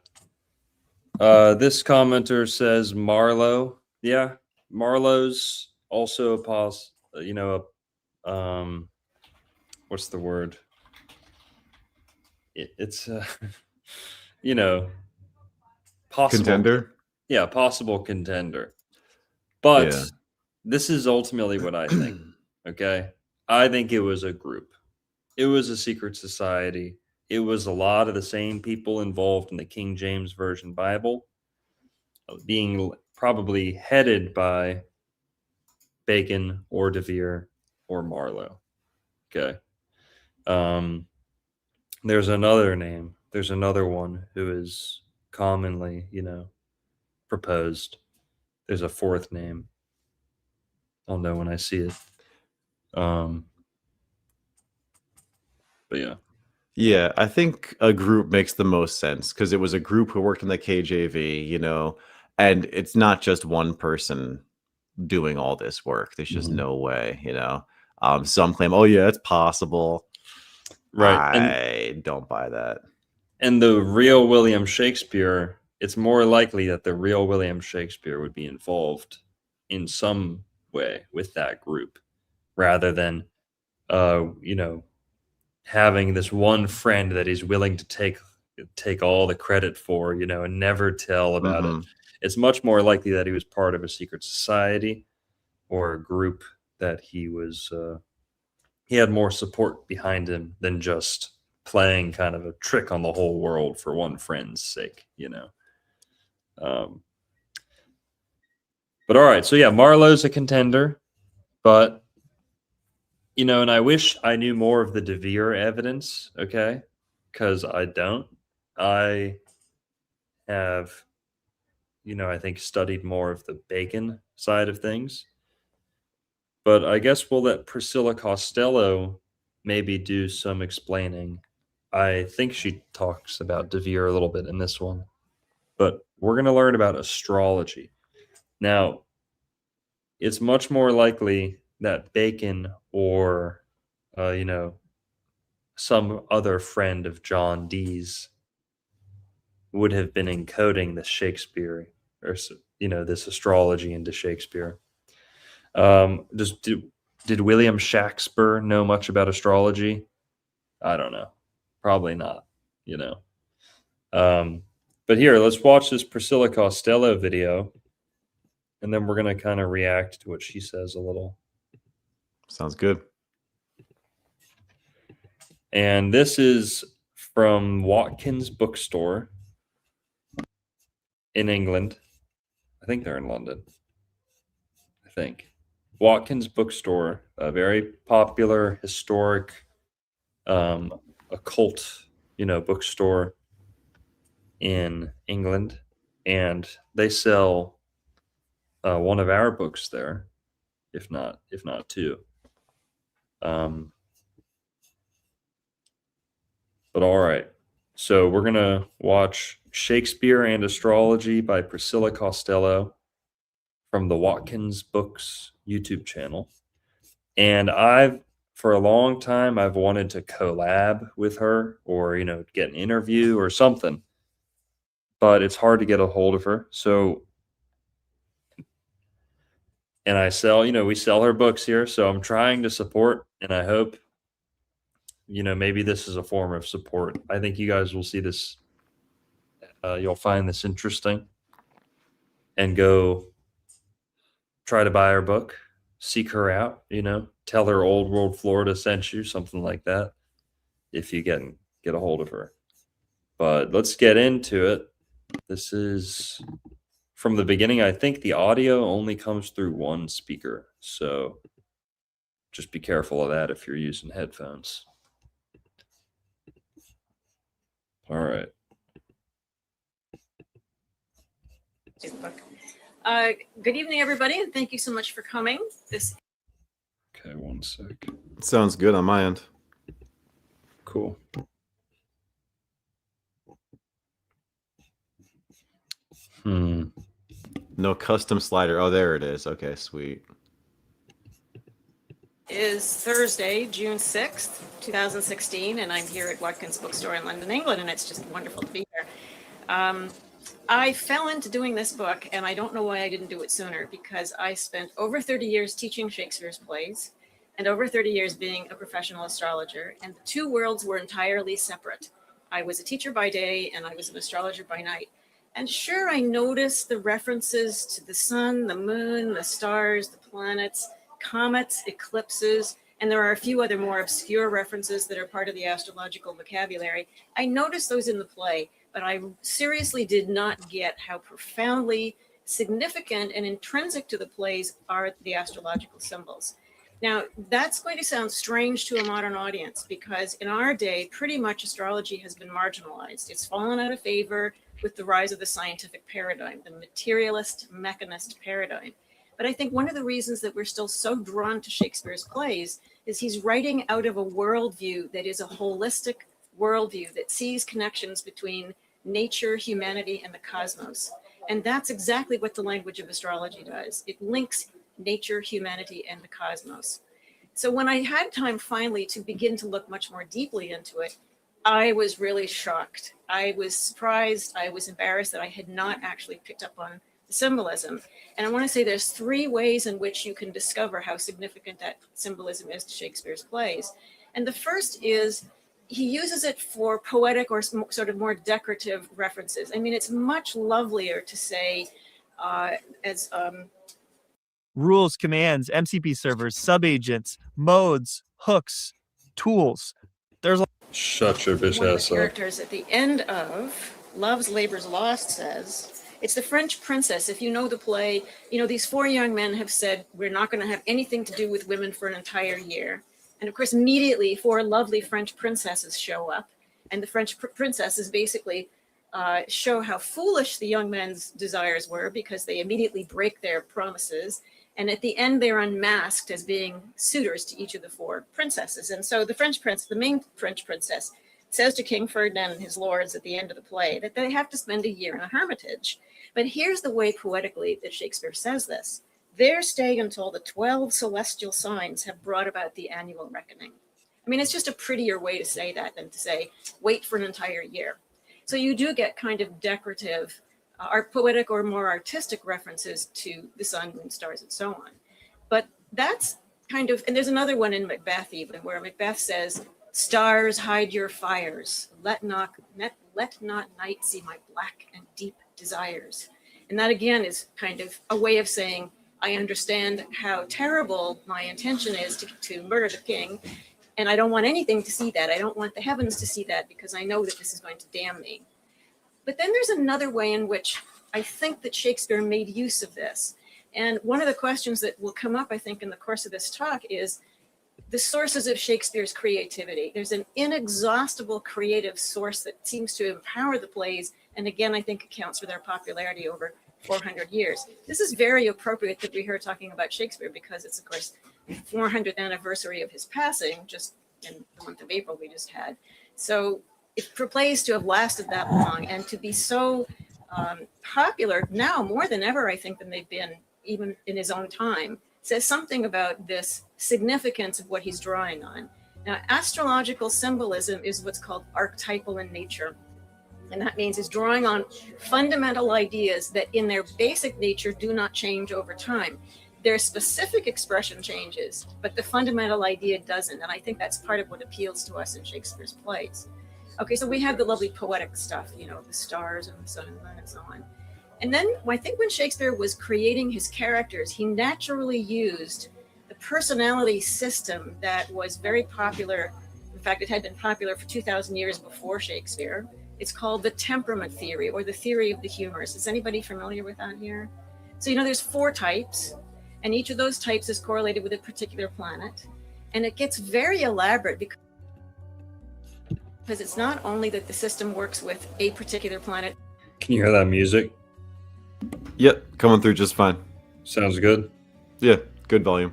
This commenter says Marlowe. Yeah, Marlowe's also what's the word? It's possible contender. Yeah, possible contender. But yeah, this is ultimately what I think. Okay, I think it was a group. It was a secret society. It was a lot of the same people involved in the King James Version Bible, being probably headed by Bacon or De Vere or Marlowe. Okay. There's another name. There's another one who is commonly, proposed. There's a fourth name. I'll know when I see it. But yeah. Yeah, I think a group makes the most sense, because it was a group who worked in the KJV, And it's not just one person doing all this work. There's just Mhm. no way, some claim, oh yeah, it's possible. Right. I don't buy that. And the real William Shakespeare, it's more likely that the real William Shakespeare would be involved in some way with that group rather than, having this one friend that he's willing to take all the credit for, and never tell about it. Mhm. It's much more likely that he was part of a secret society or a group that he had more support behind him than just playing kind of a trick on the whole world for one friend's sake. But all right, so yeah, Marlowe's a contender, but and I wish I knew more of the De Vere evidence, okay? Because I don't. I have, I think studied more of the Bacon side of things. But I guess we'll let Priscilla Costello maybe do some explaining. I think she talks about De Vere a little bit in this one. But we're going to learn about astrology. Now, it's much more likely that Bacon or, some other friend of John Dee's would have been encoding the Shakespeare or, this astrology into Shakespeare. Did William Shakespeare know much about astrology? I don't know. Probably not, But here, let's watch this Priscilla Costello video, and then we're going to kind of react to what she says a little. Sounds good. And this is from Watkins Bookstore in England. I think they're in London. I think. Watkins Bookstore, a very popular, historic, occult, bookstore in England. And they sell one of our books there, if not two. But all right. So we're going to watch Shakespeare and Astrology by Priscilla Costello from the Watkins Books YouTube channel. And for a long time, I've wanted to collab with her or, get an interview or something. But it's hard to get a hold of her. So, and we sell her books here. So I'm trying to support, and I hope, maybe this is a form of support. I think you guys will see this. You'll find this interesting and go try to buy her book, seek her out, tell her Old World Florida sent you, something like that, if you get a hold of her. But let's get into it. This is from the beginning. I think the audio only comes through one speaker, so just be careful of that if you're using headphones. All right. Good evening, everybody, and thank you so much for coming. Okay, one sec. Sounds good on my end. Cool. No custom slider. Oh, there it is. Okay, sweet. Is Thursday, June 6th, 2016, and I'm here at Watkins Bookstore in London, England, and it's just wonderful to be here. I fell into doing this book, and I don't know why I didn't do it sooner, because I spent over 30 years teaching Shakespeare's plays and over 30 years being a professional astrologer, and the two worlds were entirely separate. I was a teacher by day, and I was an astrologer by night. And sure, I noticed the references to the sun, the moon, the stars, the planets, comets, eclipses, and there are a few other more obscure references that are part of the astrological vocabulary. I noticed those in the play, but I seriously did not get how profoundly significant and intrinsic to the plays are the astrological symbols. Now, that's going to sound strange to a modern audience because in our day, pretty much astrology has been marginalized. It's fallen out of favor with the rise of the scientific paradigm, the materialist, mechanist paradigm. But I think one of the reasons that we're still so drawn to Shakespeare's plays is he's writing out of a worldview that is a holistic worldview that sees connections between nature, humanity, and the cosmos. And that's exactly what the language of astrology does. It links nature, humanity, and the cosmos. So when I had time finally to begin to look much more deeply into it, I was really shocked. I was surprised. I was embarrassed that I had not actually picked up on the symbolism. And I want to say there's 3 ways in which you can discover how significant that symbolism is to Shakespeare's plays. And the first is he uses it for poetic or sort of more decorative references. I mean, it's much lovelier to say as rules, commands, MCP servers, subagents, modes, hooks, tools. There's Shut your bitch one of the ass up. characters at the end of Love's Labour's Lost says, it's the French princess. If you know the play, you know, these 4 young men have said, we're not going to have anything to do with women for an entire year. And of course, immediately 4 lovely French princesses show up. And the French princesses basically show how foolish the young men's desires were because they immediately break their promises. And at the end, they're unmasked as being suitors to each of the 4 princesses. And so the French prince, the main French princess, says to King Ferdinand and his lords at the end of the play that they have to spend a year in a hermitage. But here's the way poetically that Shakespeare says this. They're staying until the 12 celestial signs have brought about the annual reckoning. I mean, it's just a prettier way to say that than to say, wait for an entire year. So you do get kind of decorative, poetic or more artistic references to the sun, moon, stars, and so on. But that's kind of, and there's another one in Macbeth even, where Macbeth says, stars hide your fires, let not night see my black and deep desires. And that again is kind of a way of saying, I understand how terrible my intention is to murder the king, and I don't want anything to see that. I don't want the heavens to see that because I know that this is going to damn me. But then there's another way in which I think that Shakespeare made use of this. And one of the questions that will come up, I think, in the course of this talk is the sources of Shakespeare's creativity. There's an inexhaustible creative source that seems to empower the plays, and again, I think accounts for their popularity over 400 years. This is very appropriate that we're here talking about Shakespeare because it's, of course, the 400th anniversary of his passing, just in the month of April we just had. So for plays to have lasted that long and to be so popular now more than ever, I think, than they've been even in his own time, says something about this significance of what he's drawing on. Now, astrological symbolism is what's called archetypal in nature. And that means it's drawing on fundamental ideas that in their basic nature do not change over time. Their specific expression changes, but the fundamental idea doesn't. And I think that's part of what appeals to us in Shakespeare's plays. Okay, so we have the lovely poetic stuff, you know, the stars and the sun and the moon and so on. And then I think when Shakespeare was creating his characters, he naturally used the personality system that was very popular. In fact, it had been popular for 2,000 years before Shakespeare. It's called the temperament theory or the theory of the humors. Is anybody familiar with that here? So, you know, there's 4 types, and each of those types is correlated with a particular planet. And it gets very elaborate because it's not only that the system works with a particular planet. Can you hear that music? Yep, coming through just fine. Sounds good. Yeah, good volume.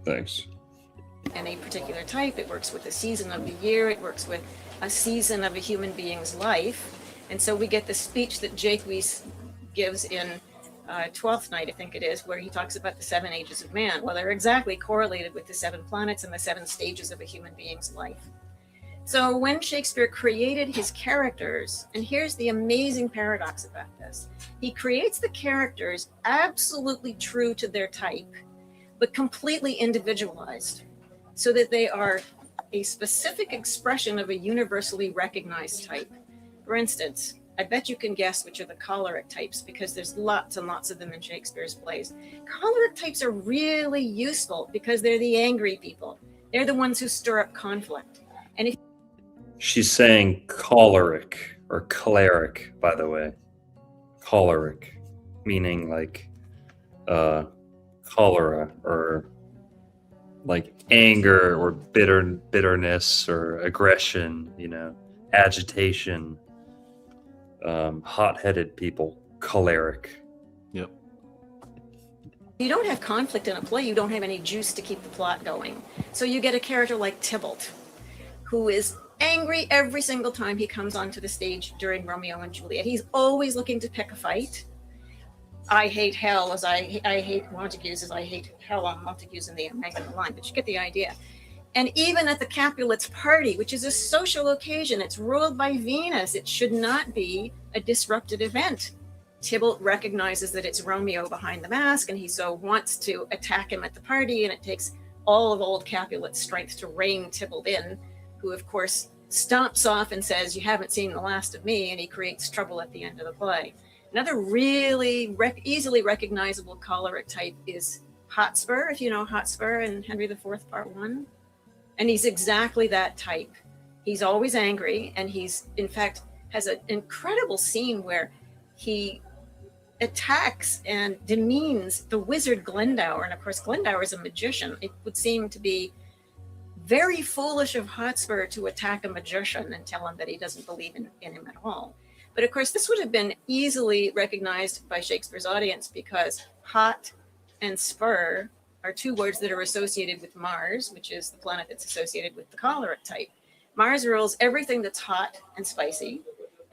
Thanks. And a particular type, it works with the season of the year, it works with a season of a human being's life. And so we get the speech that Jake gives in Twelfth Night, I think it is, where he talks about the 7 ages of man. Well, they're exactly correlated with the 7 planets and the 7 stages of a human being's life. So when Shakespeare created his characters, and here's the amazing paradox about this, he creates the characters absolutely true to their type, but completely individualized, so that they are a specific expression of a universally recognized type. For instance, I bet you can guess which are the choleric types because there's lots and lots of them in Shakespeare's plays. Choleric types are really useful because they're the angry people. They're the ones who stir up conflict. And if She's saying choleric or choleric, by the way. Choleric, meaning like cholera or like anger or bitterness or aggression, you know, agitation, hot-headed people, choleric. Yep. you don't have conflict in a play, you don't have any juice to keep the plot going. So you get a character like Tybalt, who is angry every single time he comes onto the stage during Romeo and Juliet. He's always looking to pick a fight. I hate hell as I hate Montagues as I hate hell on Montagues in the Magna line, but you get the idea. And even at the Capulets' party, which is a social occasion, it's ruled by Venus. It should not be a disrupted event. Tybalt recognizes that it's Romeo behind the mask, and he so wants to attack him at the party, and it takes all of old Capulet's strength to rein Tybalt in, who, of course, stomps off and says, "You haven't seen the last of me," and he creates trouble at the end of the play. Another really easily recognizable choleric type is Hotspur, if you know Hotspur in Henry IV, Part 1. And he's exactly that type. He's always angry, and he's, in fact, has an incredible scene where he attacks and demeans the wizard Glendower. And of course, Glendower is a magician. It would seem to be very foolish of Hotspur to attack a magician and tell him that he doesn't believe in him at all. But of course, this would have been easily recognized by Shakespeare's audience because hot and spur are two words that are associated with Mars, which is the planet that's associated with the choleric type. Mars rules everything that's hot and spicy,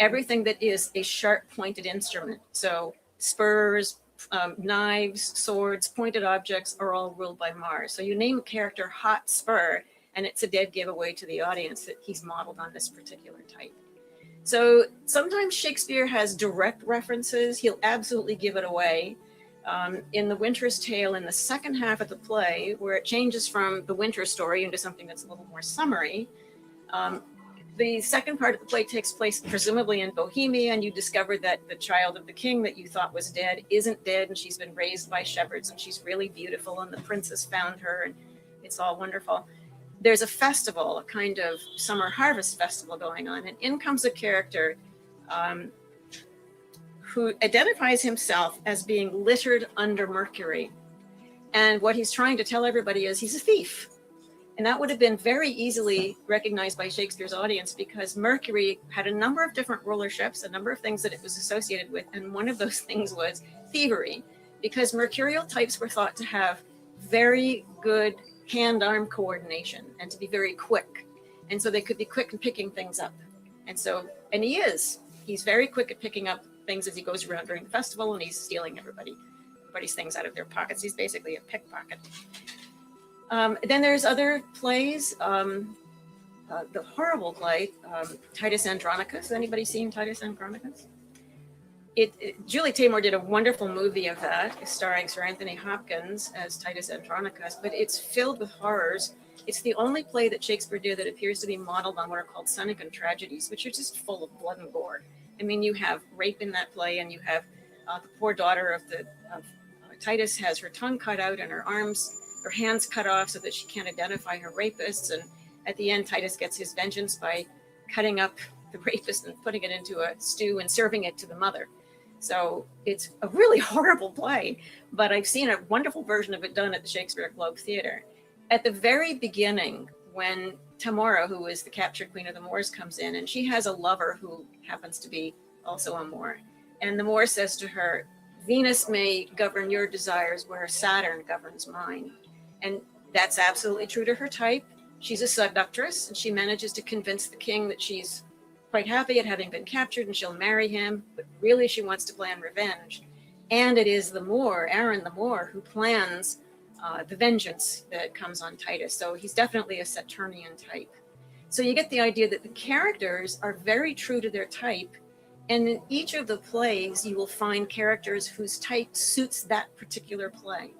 everything that is a sharp pointed instrument. So spurs, knives, swords, pointed objects are all ruled by Mars. So you name a character Hot Spur, and it's a dead giveaway to the audience that he's modeled on this particular type. So sometimes Shakespeare has direct references. He'll absolutely give it away. In The Winter's Tale, in the second half of the play, where it changes from the winter story into something that's a little more summery, the second part of the play takes place presumably in Bohemia, and you discover that the child of the king that you thought was dead isn't dead, and she's been raised by shepherds, and she's really beautiful, and the princess found her, and it's all wonderful. There's a festival, a kind of summer harvest festival going on, and in comes a character who identifies himself as being littered under Mercury. And what he's trying to tell everybody is he's a thief. And that would have been very easily recognized by Shakespeare's audience because Mercury had a number of different rulerships, a number of things that it was associated with. And one of those things was thievery, because mercurial types were thought to have very good hand-arm coordination and to be very quick. And so they could be quick in picking things up. And he is. He's very quick at picking up things as he goes around during the festival, and he's stealing everybody's things out of their pockets. He's basically a pickpocket. Then there's other plays. The horrible play, Titus Andronicus. Has anybody seen Titus Andronicus? Julie Taymor did a wonderful movie of that, starring Sir Anthony Hopkins as Titus Andronicus, but it's filled with horrors. It's the only play that Shakespeare did that appears to be modeled on what are called Senecan tragedies, which are just full of blood and gore. I mean, you have rape in that play, and you have the poor daughter of Titus has her tongue cut out and her hands cut off so that she can't identify her rapists. And at the end, Titus gets his vengeance by cutting up the rapist and putting it into a stew and serving it to the mother. So it's a really horrible play, but I've seen a wonderful version of it done at the Shakespeare Globe Theatre. At the very beginning, when Tamora, who is the captured queen of the Moors, comes in, and she has a lover who happens to be also a Moor. And the Moor says to her, "Venus may govern your desires where Saturn governs mine." And that's absolutely true to her type. She's a seductress, and she manages to convince the king that she's quite happy at having been captured and she'll marry him, but really she wants to plan revenge. And it is the Moor, Aaron the Moor, who plans the vengeance that comes on Titus. So he's definitely a Saturnian type. So you get the idea that the characters are very true to their type. And in each of the plays, you will find characters whose type suits that particular play.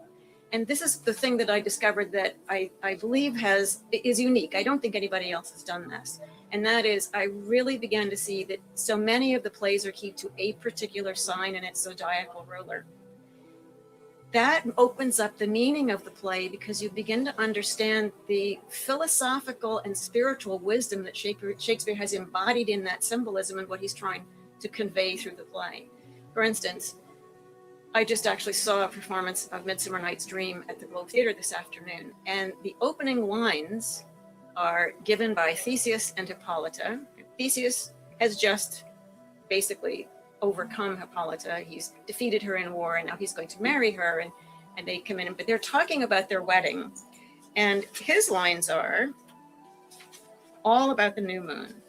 And this is the thing that I discovered that I believe is unique. I don't think anybody else has done this. And that is, I really began to see that so many of the plays are keyed to a particular sign and its zodiacal ruler. That opens up the meaning of the play because you begin to understand the philosophical and spiritual wisdom that Shakespeare has embodied in that symbolism and what he's trying to convey through the play. For instance, I just actually saw a performance of Midsummer Night's Dream at the Globe Theatre this afternoon, and the opening lines are given by Theseus and Hippolyta. Theseus has just basically overcome Hippolyta. He's defeated her in war, and now he's going to marry her, and they come in, but they're talking about their wedding. And his lines are all about the new moon.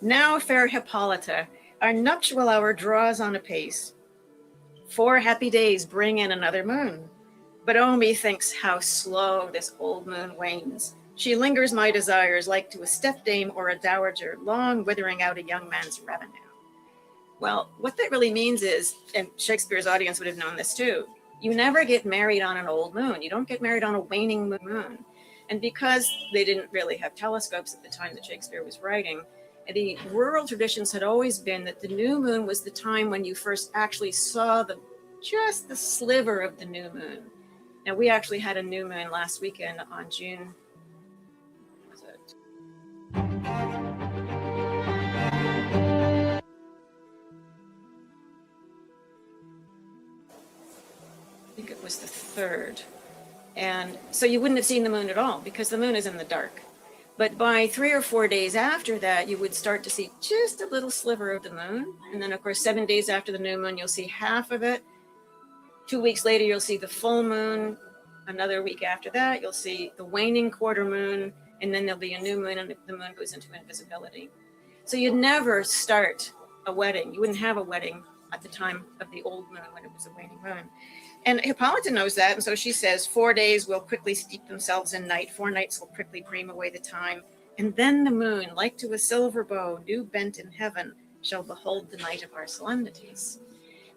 "Now, fair Hippolyta, Our nuptial hour draws on apace. 4 happy days bring in another moon. But oh, methinks how slow this old moon wanes. She lingers my desires like to a stepdame or a dowager, long withering out a young man's revenue. Well, what that really means is, and Shakespeare's audience would have known this too, you never get married on an old moon. You don't get married on a waning moon. And because they didn't really have telescopes at the time that Shakespeare was writing, the rural traditions had always been that the new moon was the time when you first actually saw just the sliver of the new moon. Now, we actually had a new moon last weekend on June. What was it? I think it was the 3rd. And so you wouldn't have seen the moon at all because the moon is in the dark. But by 3 or 4 days after that, you would start to see just a little sliver of the moon. And then, of course, 7 days after the new moon, you'll see half of it. 2 weeks later, you'll see the full moon. Another week after that, you'll see the waning quarter moon. And then there'll be a new moon, and the moon goes into invisibility. So you'd never start a wedding. You wouldn't have a wedding at the time of the old moon when it was a waning moon. And Hippolyta knows that, and so she says, 4 days will quickly steep themselves in night, 4 nights will quickly dream away the time, and then the moon, like to a silver bow, new bent in heaven, shall behold the night of our solemnities.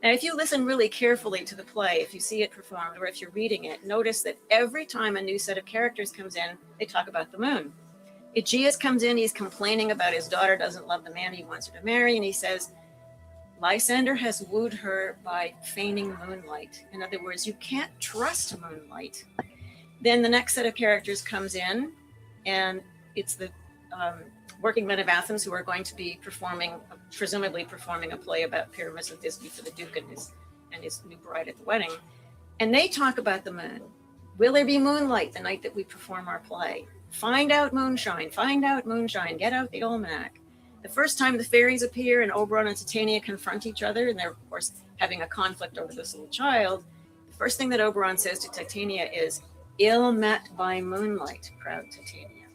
Now, if you listen really carefully to the play, if you see it performed, or if you're reading it, notice that every time a new set of characters comes in, they talk about the moon. Aegeus comes in, he's complaining about his daughter doesn't love the man he wants her to marry, and he says, Lysander has wooed her by feigning moonlight. In other words, you can't trust moonlight. Then the next set of characters comes in, and it's the working men of Athens who are going to be presumably performing a play about Pyramus of Thisbe for the Duke and his new bride at the wedding. And they talk about the moon. Will there be moonlight the night that we perform our play? Find out moonshine, get out the almanac. The first time the fairies appear and Oberon and Titania confront each other, and they're, of course, having a conflict over this little child, the first thing that Oberon says to Titania is, ill met by moonlight, proud Titania.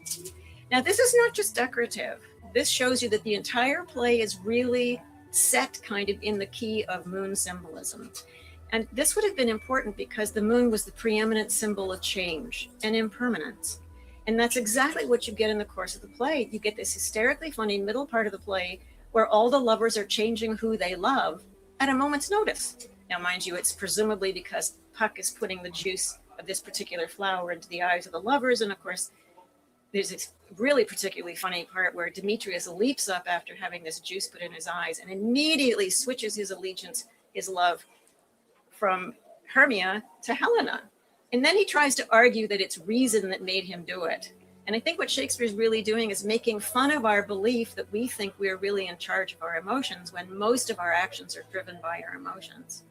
Now, this is not just decorative. This shows you that the entire play is really set kind of in the key of moon symbolism. And this would have been important because the moon was the preeminent symbol of change and impermanence. And that's exactly what you get in the course of the play. You get this hysterically funny middle part of the play where all the lovers are changing who they love at a moment's notice. Now, mind you, it's presumably because Puck is putting the juice of this particular flower into the eyes of the lovers. And of course, there's this really particularly funny part where Demetrius leaps up after having this juice put in his eyes and immediately switches his allegiance, his love, from Hermia to Helena. And then he tries to argue that it's reason that made him do it. And I think what Shakespeare's really doing is making fun of our belief that we think we're really in charge of our emotions when most of our actions are driven by our emotions.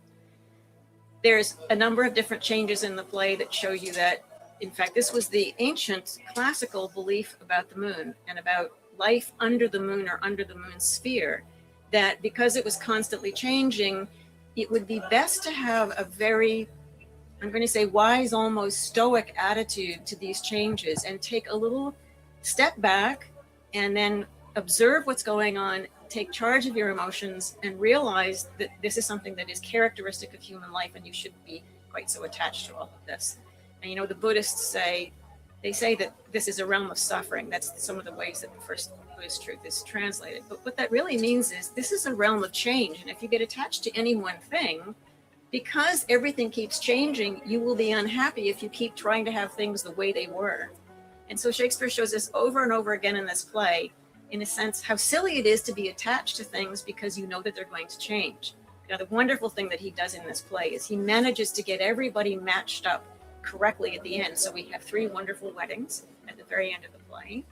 There's a number of different changes in the play that show you that, in fact, this was the ancient classical belief about the moon and about life under the moon or under the moon's sphere, that because it was constantly changing, it would be best to have a very, I'm going to say, wise, almost stoic attitude to these changes and take a little step back and then observe what's going on, take charge of your emotions, and realize that this is something that is characteristic of human life and you shouldn't be quite so attached to all of this. And, you know, the Buddhists say that this is a realm of suffering. That's some of the ways that the first Buddhist truth is translated. But what that really means is this is a realm of change. And if you get attached to any one thing, because everything keeps changing, you will be unhappy if you keep trying to have things the way they were. And so Shakespeare shows us over and over again in this play, in a sense, how silly it is to be attached to things because you know that they're going to change. Now, the wonderful thing that he does in this play is he manages to get everybody matched up correctly at the end. So we have 3 wonderful weddings at the very end of the play.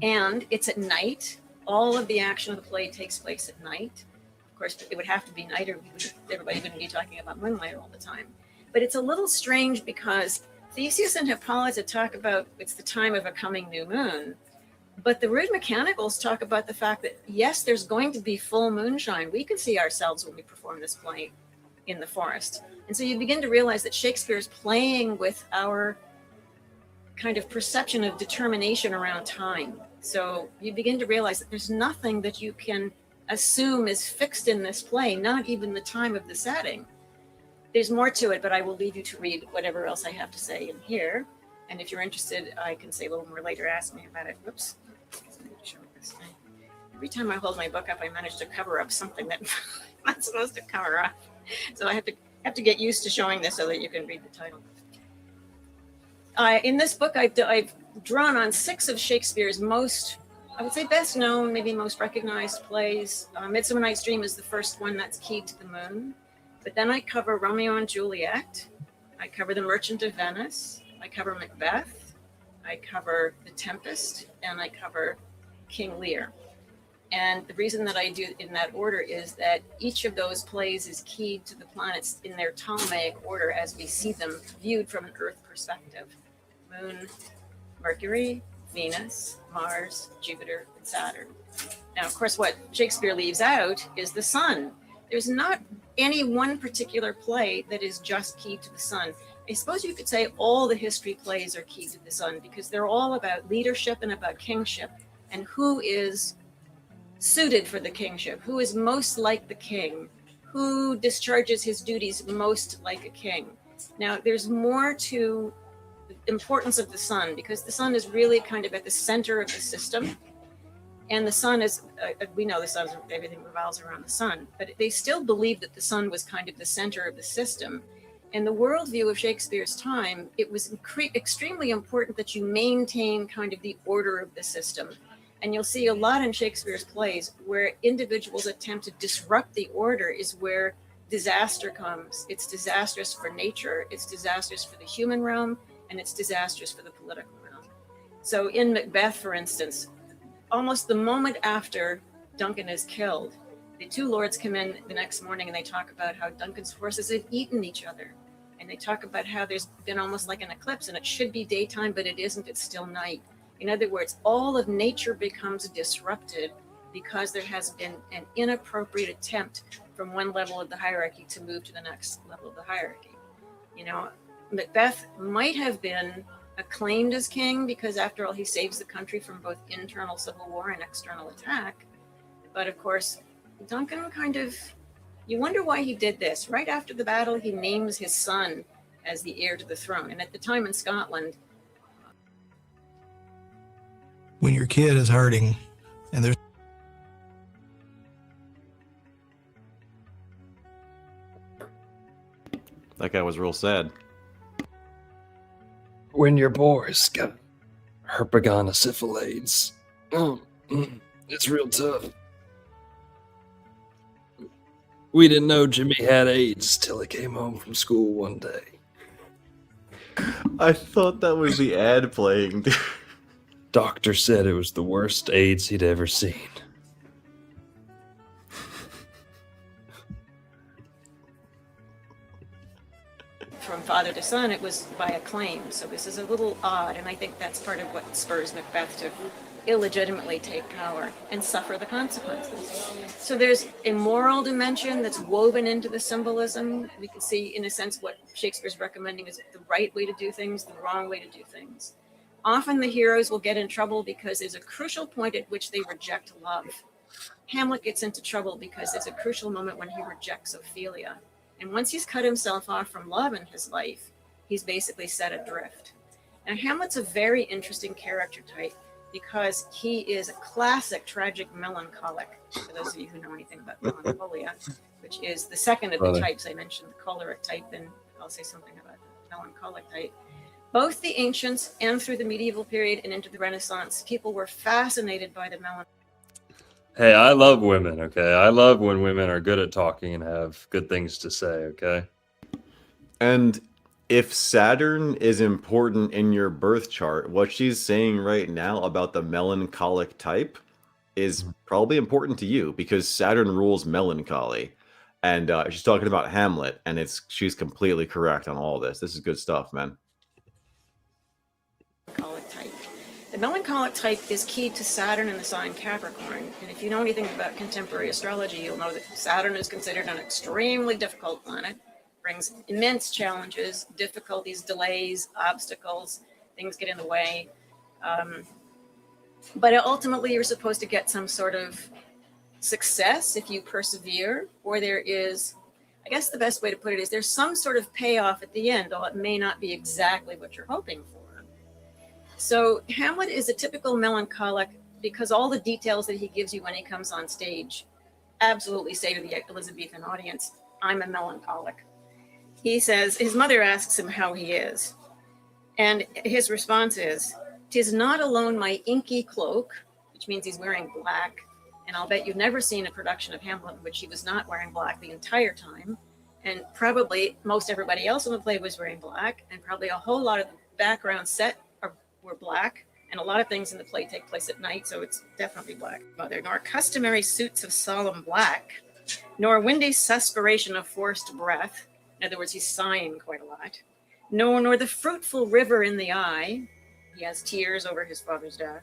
And it's at night. All of the action of the play takes place at night. Of course, it would have to be night or everybody wouldn't be talking about moonlight all the time. But it's a little strange because Theseus and Hippolyta talk about it's the time of a coming new moon. But the rude mechanicals talk about the fact that, yes, there's going to be full moonshine. We can see ourselves when we perform this play in the forest. And so you begin to realize that Shakespeare's playing with our kind of perception of determination around time. So you begin to realize that there's nothing that you can assume is fixed in this play, not even the time of the setting. There's more to it, but I will leave you to read whatever else I have to say in here. And if you're interested, I can say a little more later. Ask me about it. Whoops. Every time I hold my book up, I manage to cover up something that I'm not supposed to cover up. So I have to get used to showing this so that you can read the title. In this book, I've drawn on 6 of Shakespeare's most, I would say, best known, maybe most recognized plays. Midsummer Night's Dream is the first one that's keyed to the moon. But then I cover Romeo and Juliet. I cover The Merchant of Venice. I cover Macbeth. I cover The Tempest. And I cover King Lear. And the reason that I do in that order is that each of those plays is keyed to the planets in their Ptolemaic order as we see them viewed from an Earth perspective. Moon, Mercury, Venus, Mars, Jupiter, and Saturn. Now, of course, what Shakespeare leaves out is the sun. There's not any one particular play that is just keyed to the sun. I suppose you could say all the history plays are keyed to the sun because they're all about leadership and about kingship and who is suited for the kingship, who is most like the king, who discharges his duties most like a king. Now, there's more to the importance of the sun because the sun is really kind of at the center of the system. And the sun is, we know the sun, everything revolves around the sun, but they still believed that the sun was kind of the center of the system. In the worldview of Shakespeare's time, it was extremely important that you maintain kind of the order of the system. And you'll see a lot in Shakespeare's plays where individuals attempt to disrupt the order is where disaster comes. It's disastrous for nature, it's disastrous for the human realm, and it's disastrous for the political realm. So in Macbeth, for instance, almost the moment after Duncan is killed, the 2 lords come in the next morning and they talk about how Duncan's forces have eaten each other. And they talk about how there's been almost like an eclipse and it should be daytime, but it isn't, it's still night. In other words, all of nature becomes disrupted because there has been an inappropriate attempt from one level of the hierarchy to move to the next level of the hierarchy. You know, Macbeth might have been acclaimed as king because after all, he saves the country from both internal civil war and external attack. But of course, Duncan kind of, you wonder why he did this. Right after the battle, he names his son as the heir to the throne. And at the time in Scotland, when your kid is hurting and there's That guy was real sad. When your boy's got herpetogonosyphilis, it's real tough. We didn't know Jimmy had AIDS till he came home from school one day. I thought that was the ad playing. Doctor said it was the worst AIDS he'd ever seen. from father to son, it was by acclaim. So this is a little odd, and I think that's part of what spurs Macbeth to illegitimately take power and suffer the consequences. So there's a moral dimension that's woven into the symbolism. We can see, in a sense, what Shakespeare's recommending is the right way to do things, the wrong way to do things. Often the heroes will get in trouble because there's a crucial point at which they reject love. Hamlet gets into trouble because there's a crucial moment when he rejects Ophelia. And once he's cut himself off from love in his life, he's basically set adrift. Now, Hamlet's a very interesting character type because he is a classic tragic melancholic, for those of you who know anything about melancholia, which is the second of the types I mentioned, the choleric type, and I'll say something about the melancholic type. Both the ancients and through the medieval period and into the Renaissance, people were fascinated by the melancholy. Hey, I love women, okay? I love when women are good at talking and have good things to say, okay? And if Saturn is important in your birth chart, what she's saying right now about the melancholic type is probably important to you because Saturn rules melancholy. And she's talking about Hamlet, and she's completely correct on all this. This is good stuff, man. Type. The melancholic type is key to Saturn in the sign Capricorn. And if you know anything about contemporary astrology, you'll know that Saturn is considered an extremely difficult planet, brings immense challenges, difficulties, delays, obstacles, things get in the way. But ultimately, you're supposed to get some sort of success if you persevere, or there is, I guess the best way to put it is there's some sort of payoff at the end, although it may not be exactly what you're hoping for. So Hamlet is a typical melancholic because all the details that he gives you when he comes on stage absolutely say to the Elizabethan audience, I'm a melancholic. He says, his mother asks him how he is. And his response is, "'Tis not alone my inky cloak," which means he's wearing black. And I'll bet you've never seen a production of Hamlet in which he was not wearing black the entire time. And probably most everybody else in the play was wearing black. And probably a whole lot of the background set were black. And a lot of things in the play take place at night, so it's definitely black. Mother, nor customary suits of solemn black, nor windy suspiration of forced breath. In other words, he's sighing quite a lot. Nor the fruitful river in the eye. He has tears over his father's death.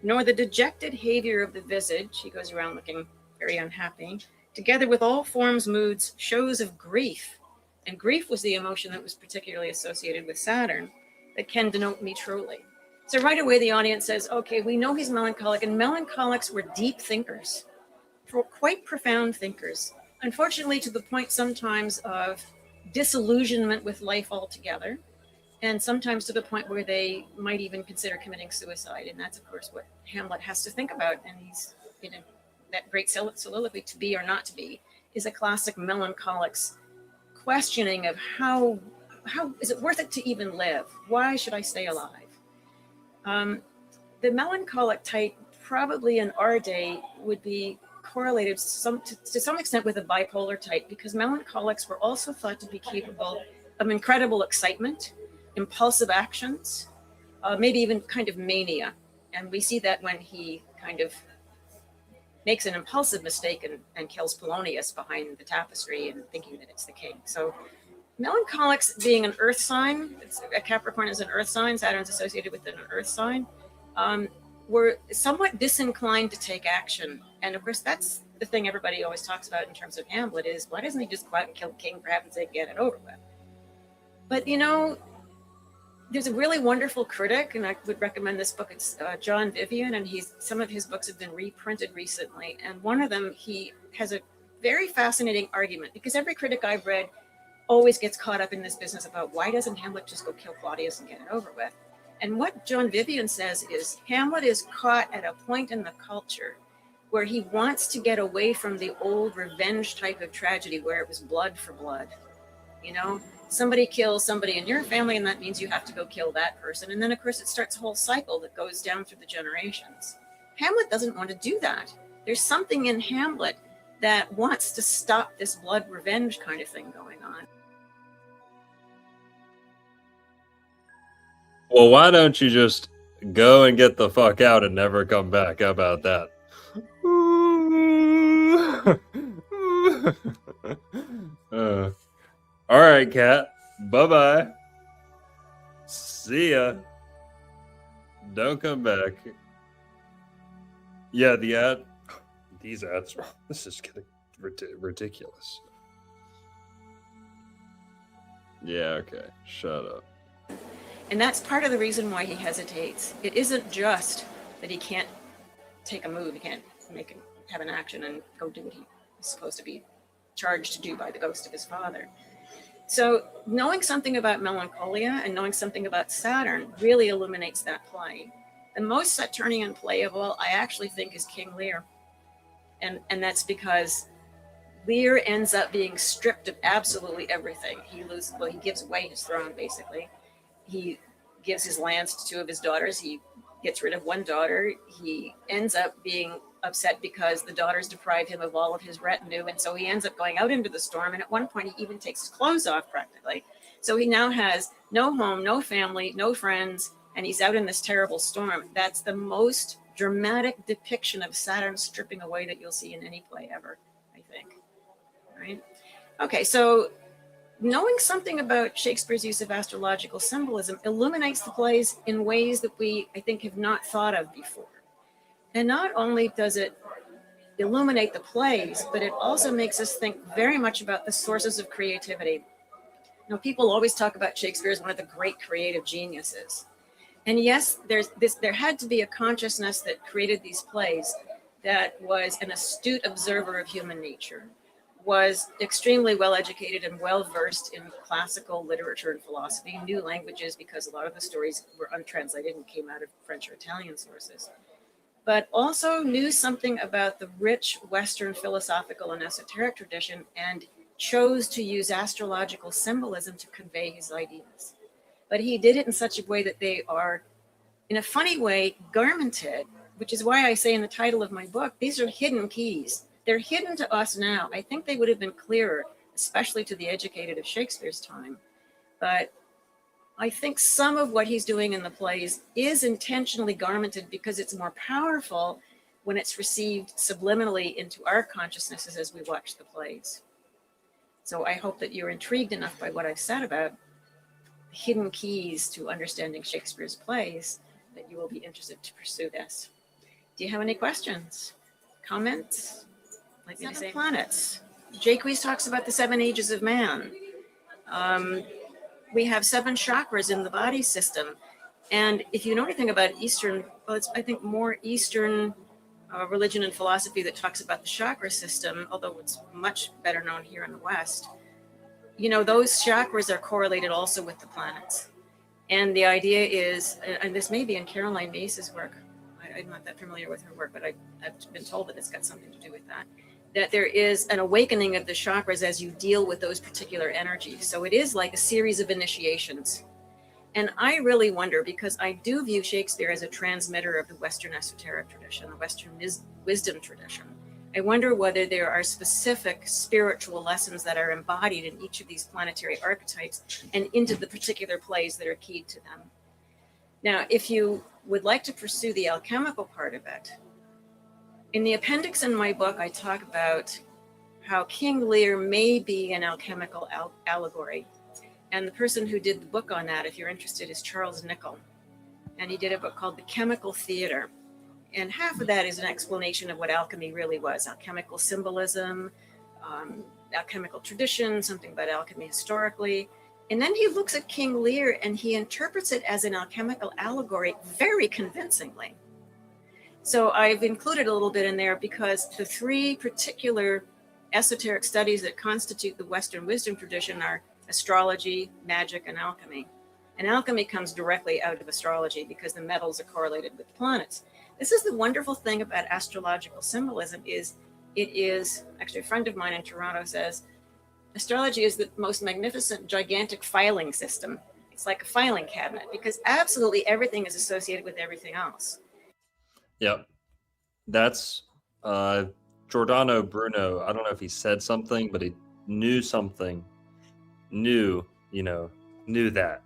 Nor the dejected havior of the visage. He goes around looking very unhappy. Together with all forms, moods, shows of grief. And grief was the emotion that was particularly associated with Saturn that can denote me truly. So right away, the audience says, okay, we know he's melancholic, and melancholics were deep thinkers, quite profound thinkers. Unfortunately, to the point sometimes of disillusionment with life altogether, and sometimes to the point where they might even consider committing suicide. And that's, of course, what Hamlet has to think about. And he's, that great soliloquy, to be or not to be, is a classic melancholic's questioning of how is it worth it to even live? Why should I stay alive? The melancholic type probably in our day would be correlated to some extent with a bipolar type, because melancholics were also thought to be capable of incredible excitement, impulsive actions, maybe even kind of mania. And we see that when he kind of makes an impulsive mistake and kills Polonius behind the tapestry and thinking that it's the king. So melancholics being an earth sign, a Capricorn is an earth sign, Saturn's associated with an earth sign, were somewhat disinclined to take action. And of course, that's the thing everybody always talks about in terms of Hamlet is, why doesn't he just go out and kill the king for heaven's sake, get it over with? But there's a really wonderful critic, and I would recommend this book. It's John Vivian, and some of his books have been reprinted recently. And one of them, he has a very fascinating argument, because every critic I've read always gets caught up in this business about why doesn't Hamlet just go kill Claudius and get it over with? And what John Vivian says is Hamlet is caught at a point in the culture where he wants to get away from the old revenge type of tragedy where it was blood for blood. Somebody kills somebody in your family, and that means you have to go kill that person. And then, of course, it starts a whole cycle that goes down through the generations. Hamlet doesn't want to do that. There's something in Hamlet that wants to stop this blood revenge kind of thing going on. Well, why don't you just go and get the fuck out and never come back? How about that? All right, Kat. Bye-bye. See ya. Don't come back. Yeah, these ads, this is getting ridiculous. Yeah, okay. Shut up. And that's part of the reason why he hesitates. It isn't just that he can't take a move, he can't have an action and go do what he's supposed to be charged to do by the ghost of his father. So knowing something about melancholia and knowing something about Saturn really illuminates that play. The most Saturnian play of all, I actually think, is King Lear. And that's because Lear ends up being stripped of absolutely everything. He gives away his throne, basically. He gives his lands to two of his daughters. He gets rid of one daughter. He ends up being upset because the daughters deprive him of all of his retinue. And so he ends up going out into the storm. And at one point, he even takes his clothes off practically. So he now has no home, no family, no friends, and he's out in this terrible storm. That's the most dramatic depiction of Saturn stripping away that you'll see in any play ever, I think. Right? Okay, so knowing something about Shakespeare's use of astrological symbolism illuminates the plays in ways that we, I think, have not thought of before. And not only does it illuminate the plays, but it also makes us think very much about the sources of creativity. People always talk about Shakespeare as one of the great creative geniuses. And yes, there had to be a consciousness that created these plays that was an astute observer of human nature, was extremely well educated and well versed in classical literature and philosophy, knew languages because a lot of the stories were untranslated and came out of French or Italian sources, but also knew something about the rich Western philosophical and esoteric tradition and chose to use astrological symbolism to convey his ideas. But he did it in such a way that they are, in a funny way, garmented, which is why I say in the title of my book, these are hidden keys. They're hidden to us now. I think they would have been clearer, especially to the educated of Shakespeare's time. But I think some of what he's doing in the plays is intentionally garmented because it's more powerful when it's received subliminally into our consciousnesses as we watch the plays. So I hope that you're intrigued enough by what I've said about the hidden keys to understanding Shakespeare's plays that you will be interested to pursue this. Do you have any questions, comments? Like me to say planets. Jake Weiss talks about the 7 ages of man. We have 7 chakras in the body system. And if you know anything about Eastern, well, it's, I think, more Eastern religion and philosophy that talks about the chakra system, although it's much better known here in the West. You know, those chakras are correlated also with the planets. And the idea is, and this may be in Caroline Mace's work, I'm not that familiar with her work, but I've been told that it's got something to do with that, that there is an awakening of the chakras as you deal with those particular energies. So it is like a series of initiations. And I really wonder, because I do view Shakespeare as a transmitter of the Western esoteric tradition, the Western wisdom tradition. I wonder whether there are specific spiritual lessons that are embodied in each of these planetary archetypes and into the particular plays that are keyed to them. Now, if you would like to pursue the alchemical part of it, in the appendix in my book, I talk about how King Lear may be an alchemical allegory. And the person who did the book on that, if you're interested, is Charles Nicholl. And he did a book called The Chemical Theater. And half of that is an explanation of what alchemy really was, alchemical symbolism, alchemical tradition, something about alchemy historically. And then he looks at King Lear and he interprets it as an alchemical allegory very convincingly. So I've included a little bit in there because the 3 particular esoteric studies that constitute the Western wisdom tradition are astrology, magic, and alchemy. And alchemy comes directly out of astrology because the metals are correlated with the planets. This is the wonderful thing about astrological symbolism is it is, actually a friend of mine in Toronto says, astrology is the most magnificent, gigantic filing system. It's like a filing cabinet because absolutely everything is associated with everything else. Yep. That's Giordano Bruno. I don't know if he said something, but he knew something. Knew that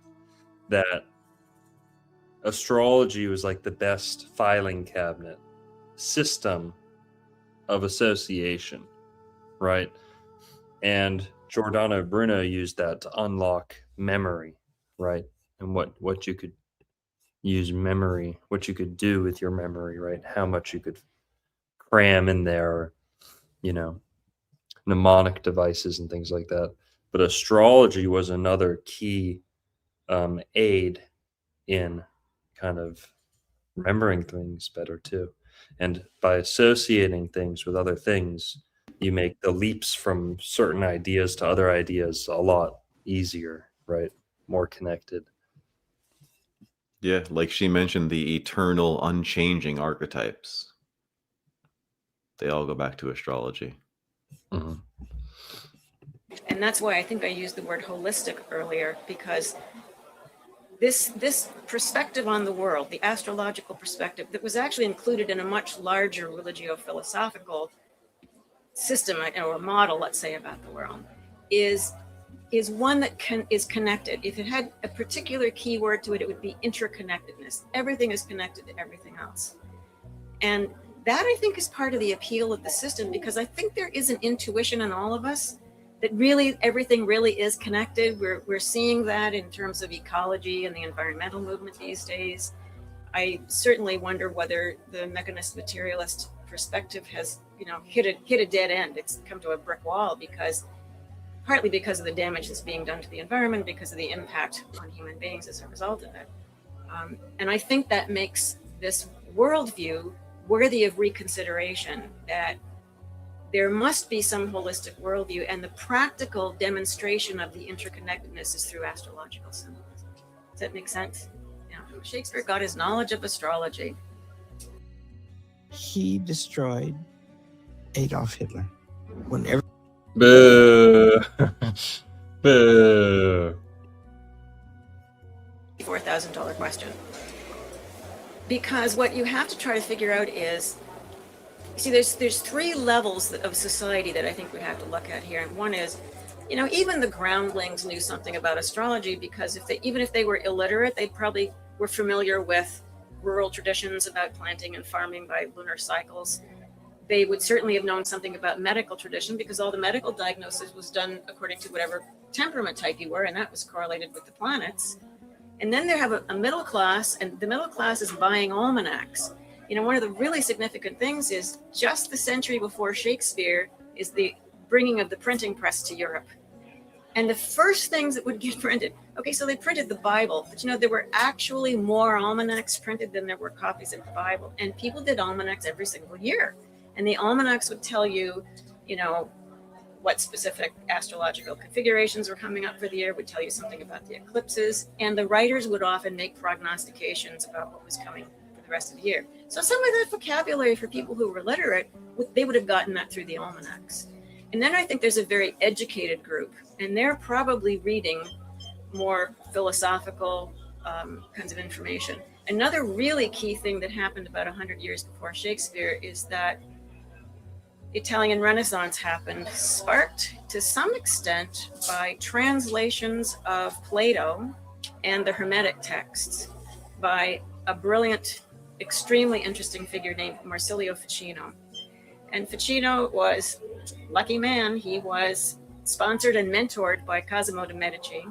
astrology was like the best filing cabinet system of association, right? And Giordano Bruno used that to unlock memory, right? And what you could use memory, what you could do with your memory, right? How much you could cram in there, mnemonic devices and things like that. But astrology was another key aid in kind of remembering things better too. And by associating things with other things, you make the leaps from certain ideas to other ideas a lot easier, right? More connected. Yeah, like she mentioned, the eternal, unchanging archetypes. They all go back to astrology. Mm-hmm. And that's why I think I used the word holistic earlier, because this perspective on the world, the astrological perspective that was actually included in a much larger religio-philosophical system or a model, let's say, about the world, is one that is connected. If it had a particular keyword to it, it would be interconnectedness. Everything is connected to everything else. And that, I think, is part of the appeal of the system, because I think there is an intuition in all of us that really everything really is connected. We're seeing that in terms of ecology and the environmental movement these days. I certainly wonder whether the mechanist materialist perspective has, hit a dead end. It's come to a brick wall partly because of the damage that's being done to the environment, because of the impact on human beings as a result of it. And I think that makes this worldview worthy of reconsideration, that there must be some holistic worldview, and the practical demonstration of the interconnectedness is through astrological symbolism. Does that make sense? Yeah. Shakespeare got his knowledge of astrology. He destroyed Adolf Hitler. Whenever Boo. Boo. $4,000 question. Because what you have to try to figure out is, see, there's three levels of society that I think we have to look at here. And one is, even the groundlings knew something about astrology, because even if they were illiterate, they probably were familiar with rural traditions about planting and farming by lunar cycles. They would certainly have known something about medical tradition, because all the medical diagnosis was done according to whatever temperament type you were, and that was correlated with the planets. And then they have a middle class, and the middle class is buying almanacs. One of the really significant things is just the century before Shakespeare is the bringing of the printing press to Europe. And the first things that would get printed, okay, so they printed the Bible, but there were actually more almanacs printed than there were copies of the Bible. And people did almanacs every single year. And the almanacs would tell you, what specific astrological configurations were coming up for the year, would tell you something about the eclipses. And the writers would often make prognostications about what was coming for the rest of the year. So some of that vocabulary for people who were literate, they would have gotten that through the almanacs. And then I think there's a very educated group, and they're probably reading more philosophical kinds of information. Another really key thing that happened about 100 years before Shakespeare is that Italian Renaissance happened, sparked to some extent by translations of Plato and the Hermetic texts by a brilliant, extremely interesting figure named Marsilio Ficino. And Ficino was a lucky man. He was sponsored and mentored by Cosimo de' Medici.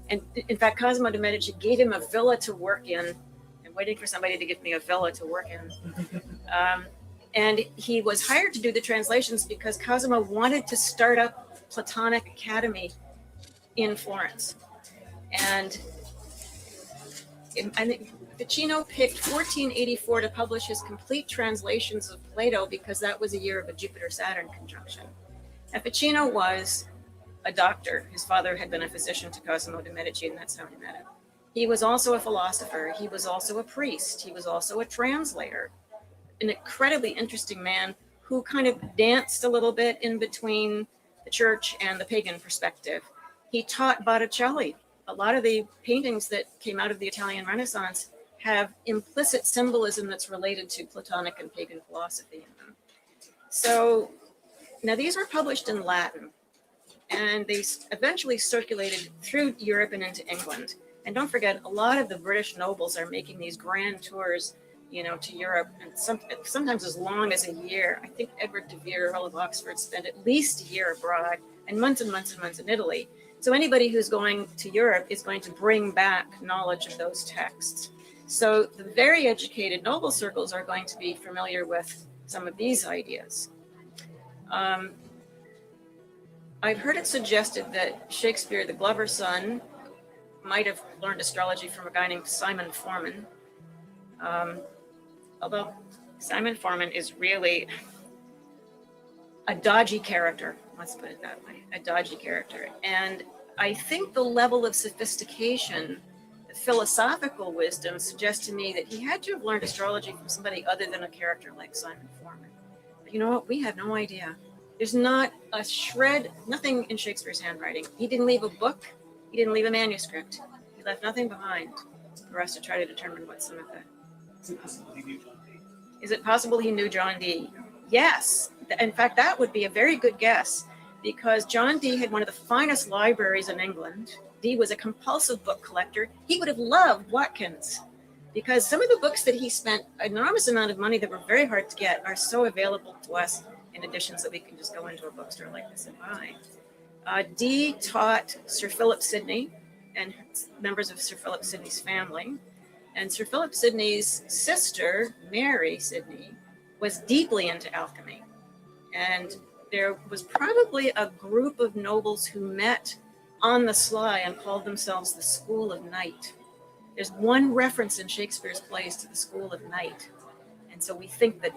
And in fact, Cosimo de' Medici gave him a villa to work in. I'm waiting for somebody to give me a villa to work in. And he was hired to do the translations because Cosimo wanted to start up Platonic Academy in Florence. And I think Ficino picked 1484 to publish his complete translations of Plato because that was a year of a Jupiter-Saturn conjunction. And Ficino was a doctor. His father had been a physician to Cosimo de' Medici, and that's how he met him. He was also a philosopher. He was also a priest. He was also a translator. An incredibly interesting man who kind of danced a little bit in between the church and the pagan perspective. He taught Botticelli. A lot of the paintings that came out of the Italian Renaissance have implicit symbolism that's related to Platonic and pagan philosophy in them. So now these were published in Latin, and they eventually circulated through Europe and into England. And don't forget, a lot of the British nobles are making these grand tours to Europe, and sometimes as long as a year. I think Edward de Vere, Earl of Oxford, spent at least a year abroad and months and months and months in Italy. So anybody who's going to Europe is going to bring back knowledge of those texts. So the very educated noble circles are going to be familiar with some of these ideas. I've heard it suggested that Shakespeare, the Glover's son, might have learned astrology from a guy named Simon Forman. Although Simon Forman is really a dodgy character, let's put it that way, a dodgy character. And I think the level of sophistication, the philosophical wisdom suggests to me that he had to have learned astrology from somebody other than a character like Simon Forman. But you know what? We have no idea. There's not a shred, nothing in Shakespeare's handwriting. He didn't leave a book. He didn't leave a manuscript. He left nothing behind for us to try to determine what some of the... Is it possible he knew John Dee? Yes. In fact, that would be a very good guess, because John Dee had one of the finest libraries in England. Dee was a compulsive book collector. He would have loved Watkins, because some of the books that he spent an enormous amount of money that were very hard to get are so available to us in editions that we can just go into a bookstore like this and buy. Dee taught Sir Philip Sidney and members of Sir Philip Sidney's family. And Sir Philip Sidney's sister, Mary Sidney, was deeply into alchemy. And there was probably a group of nobles who met on the sly and called themselves the School of Night. There's one reference in Shakespeare's plays to the School of Night. And And so we think that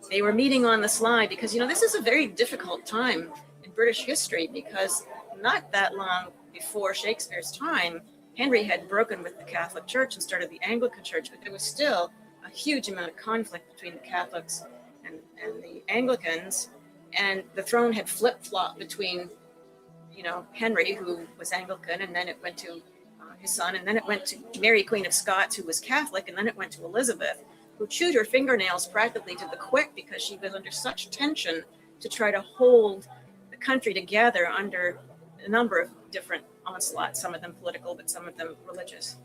they were meeting on the sly because, this is a very difficult time in British history, because not that long before Shakespeare's time, Henry had broken with the Catholic Church and started the Anglican Church, but there was still a huge amount of conflict between the Catholics and the Anglicans, and the throne had flip-flopped between, Henry, who was Anglican, and then it went to his son, and then it went to Mary, Queen of Scots, who was Catholic, and then it went to Elizabeth, who chewed her fingernails practically to the quick because she was under such tension to try to hold the country together under a number of different onslaughts, some of them political, but some of them religious.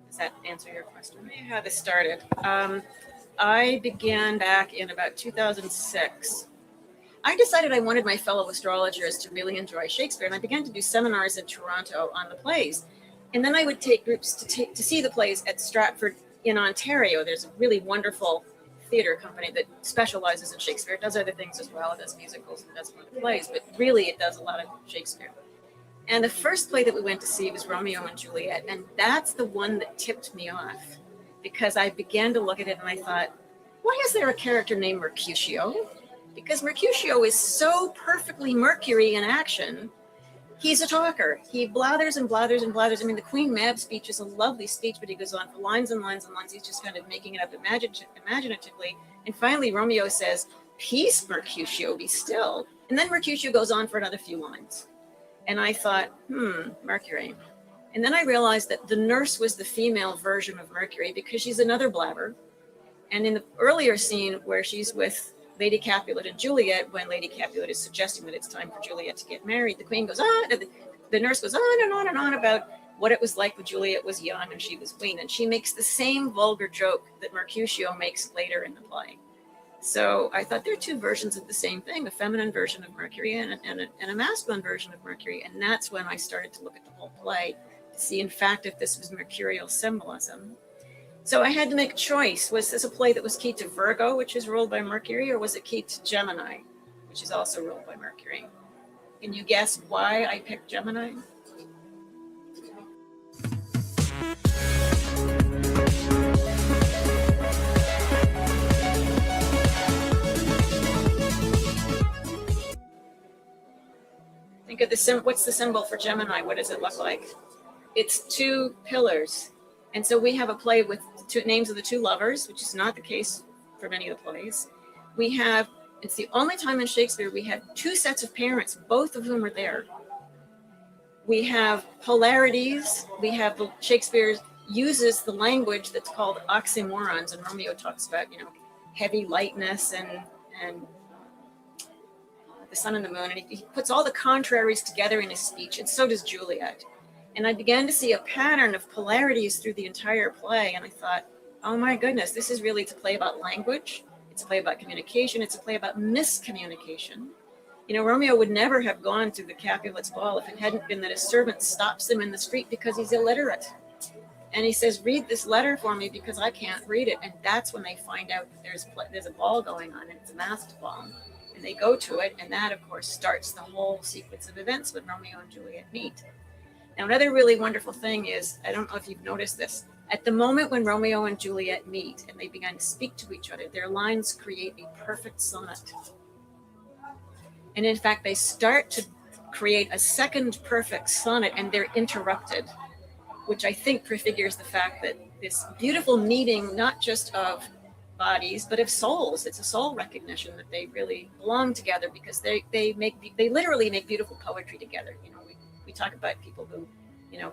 Does that answer your question? Let me how this started. I began back in about 2006. I decided I wanted my fellow astrologers to really enjoy Shakespeare, and I began to do seminars in Toronto on the plays. And then I would take groups to see the plays at Stratford in Ontario. There's a really wonderful theater company that specializes in Shakespeare. It does other things as well. It does musicals, it does other plays, but really it does a lot of Shakespeare. And the first play that we went to see was Romeo and Juliet, and that's the one that tipped me off, because I began to look at it and I thought, why is there a character named Mercutio? Because Mercutio is so perfectly Mercury in action. He's a talker. He blathers and blathers and blathers. I mean, the Queen Mab speech is a lovely speech, but he goes on for lines and lines and lines. He's just kind of making it up imaginatively. And finally, Romeo says, "Peace, Mercutio, be still." And then Mercutio goes on for another few lines. And I thought, Mercury. And then I realized that the nurse was the female version of Mercury because she's another blabber. And in the earlier scene where she's with Lady Capulet and Juliet, when Lady Capulet is suggesting that it's time for Juliet to get married, the queen goes on, the nurse goes on and on and on about what it was like when Juliet was young and she was queen. And she makes the same vulgar joke that Mercutio makes later in the play. So I thought there are two versions of the same thing, a feminine version of Mercury and a masculine version of Mercury. And that's when I started to look at the whole play to see, in fact, if this was mercurial symbolism. So I had to make a choice. Was this a play that was keyed to Virgo, which is ruled by Mercury, or was it keyed to Gemini, which is also ruled by Mercury? Can you guess why I picked Gemini? Think of what's the symbol for Gemini? What does it look like? It's two pillars. And so we have a play with two names of the two lovers, which is not the case for many of the plays. It's the only time in Shakespeare we have two sets of parents, both of whom are there. We have polarities. Shakespeare uses the language that's called oxymorons, and Romeo talks about, heavy lightness and the sun and the moon, and he puts all the contraries together in his speech, and so does Juliet. And I began to see a pattern of polarities through the entire play. And I thought, oh my goodness, this is really a play about language. It's a play about communication. It's a play about miscommunication. Romeo would never have gone to the Capulet's ball if it hadn't been that his servant stops him in the street because he's illiterate. And he says, read this letter for me because I can't read it. And that's when they find out that there's a ball going on, and it's a masked ball. And they go to it. And that, of course, starts the whole sequence of events when Romeo and Juliet meet. Now, another really wonderful thing is, I don't know if you've noticed this, at the moment when Romeo and Juliet meet and they begin to speak to each other, their lines create a perfect sonnet. And in fact, they start to create a second perfect sonnet, and they're interrupted, which I think prefigures the fact that this beautiful meeting, not just of bodies, but of souls. It's a soul recognition that they really belong together because they literally make beautiful poetry together. We talk about people who,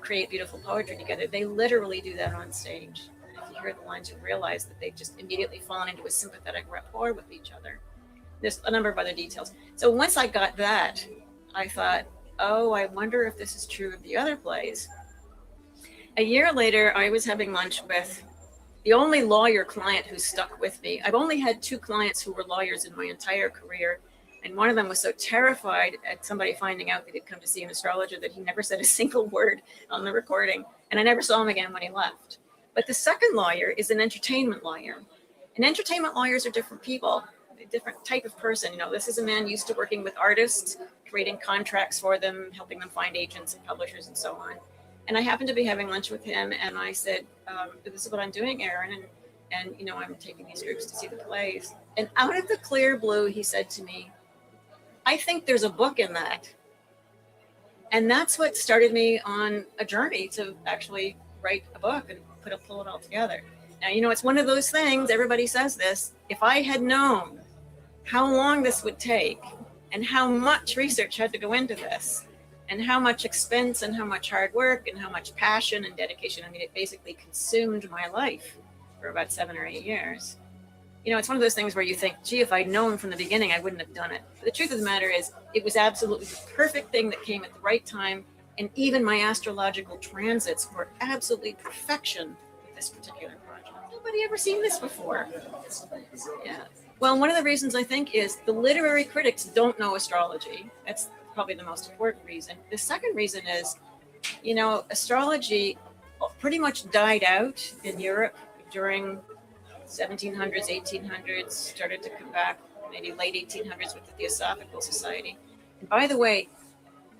create beautiful poetry together. They literally do that on stage. And if you hear the lines, you realize that they've just immediately fallen into a sympathetic rapport with each other. There's a number of other details. So once I got that, I thought, oh, I wonder if this is true of the other plays. A year later, I was having lunch with the only lawyer client who stuck with me. I've only had two clients who were lawyers in my entire career. And one of them was so terrified at somebody finding out that he'd come to see an astrologer that he never said a single word on the recording. And I never saw him again when he left. But the second lawyer is an entertainment lawyer. And entertainment lawyers are different people, a different type of person. This is a man used to working with artists, creating contracts for them, helping them find agents and publishers and so on. And I happened to be having lunch with him, and I said, this is what I'm doing, Aaron. And And, I'm taking these groups to see the plays. And out of the clear blue, he said to me, I think there's a book in that. And that's what started me on a journey to actually write a book and pull it all together. Now, it's one of those things, everybody says this, if I had known how long this would take and how much research had to go into this and how much expense and how much hard work and how much passion and dedication, it basically consumed my life for about 7 or 8 years. It's one of those things where you think, gee, if I'd known from the beginning, I wouldn't have done it. But the truth of the matter is, it was absolutely the perfect thing that came at the right time. And even my astrological transits were absolutely perfection with this particular project. Nobody ever seen this before. Yeah. Well, one of the reasons I think is the literary critics don't know astrology. That's probably the most important reason. The second reason is, astrology pretty much died out in Europe during 1700s, 1800s, started to come back maybe late 1800s with the Theosophical Society. And by the way,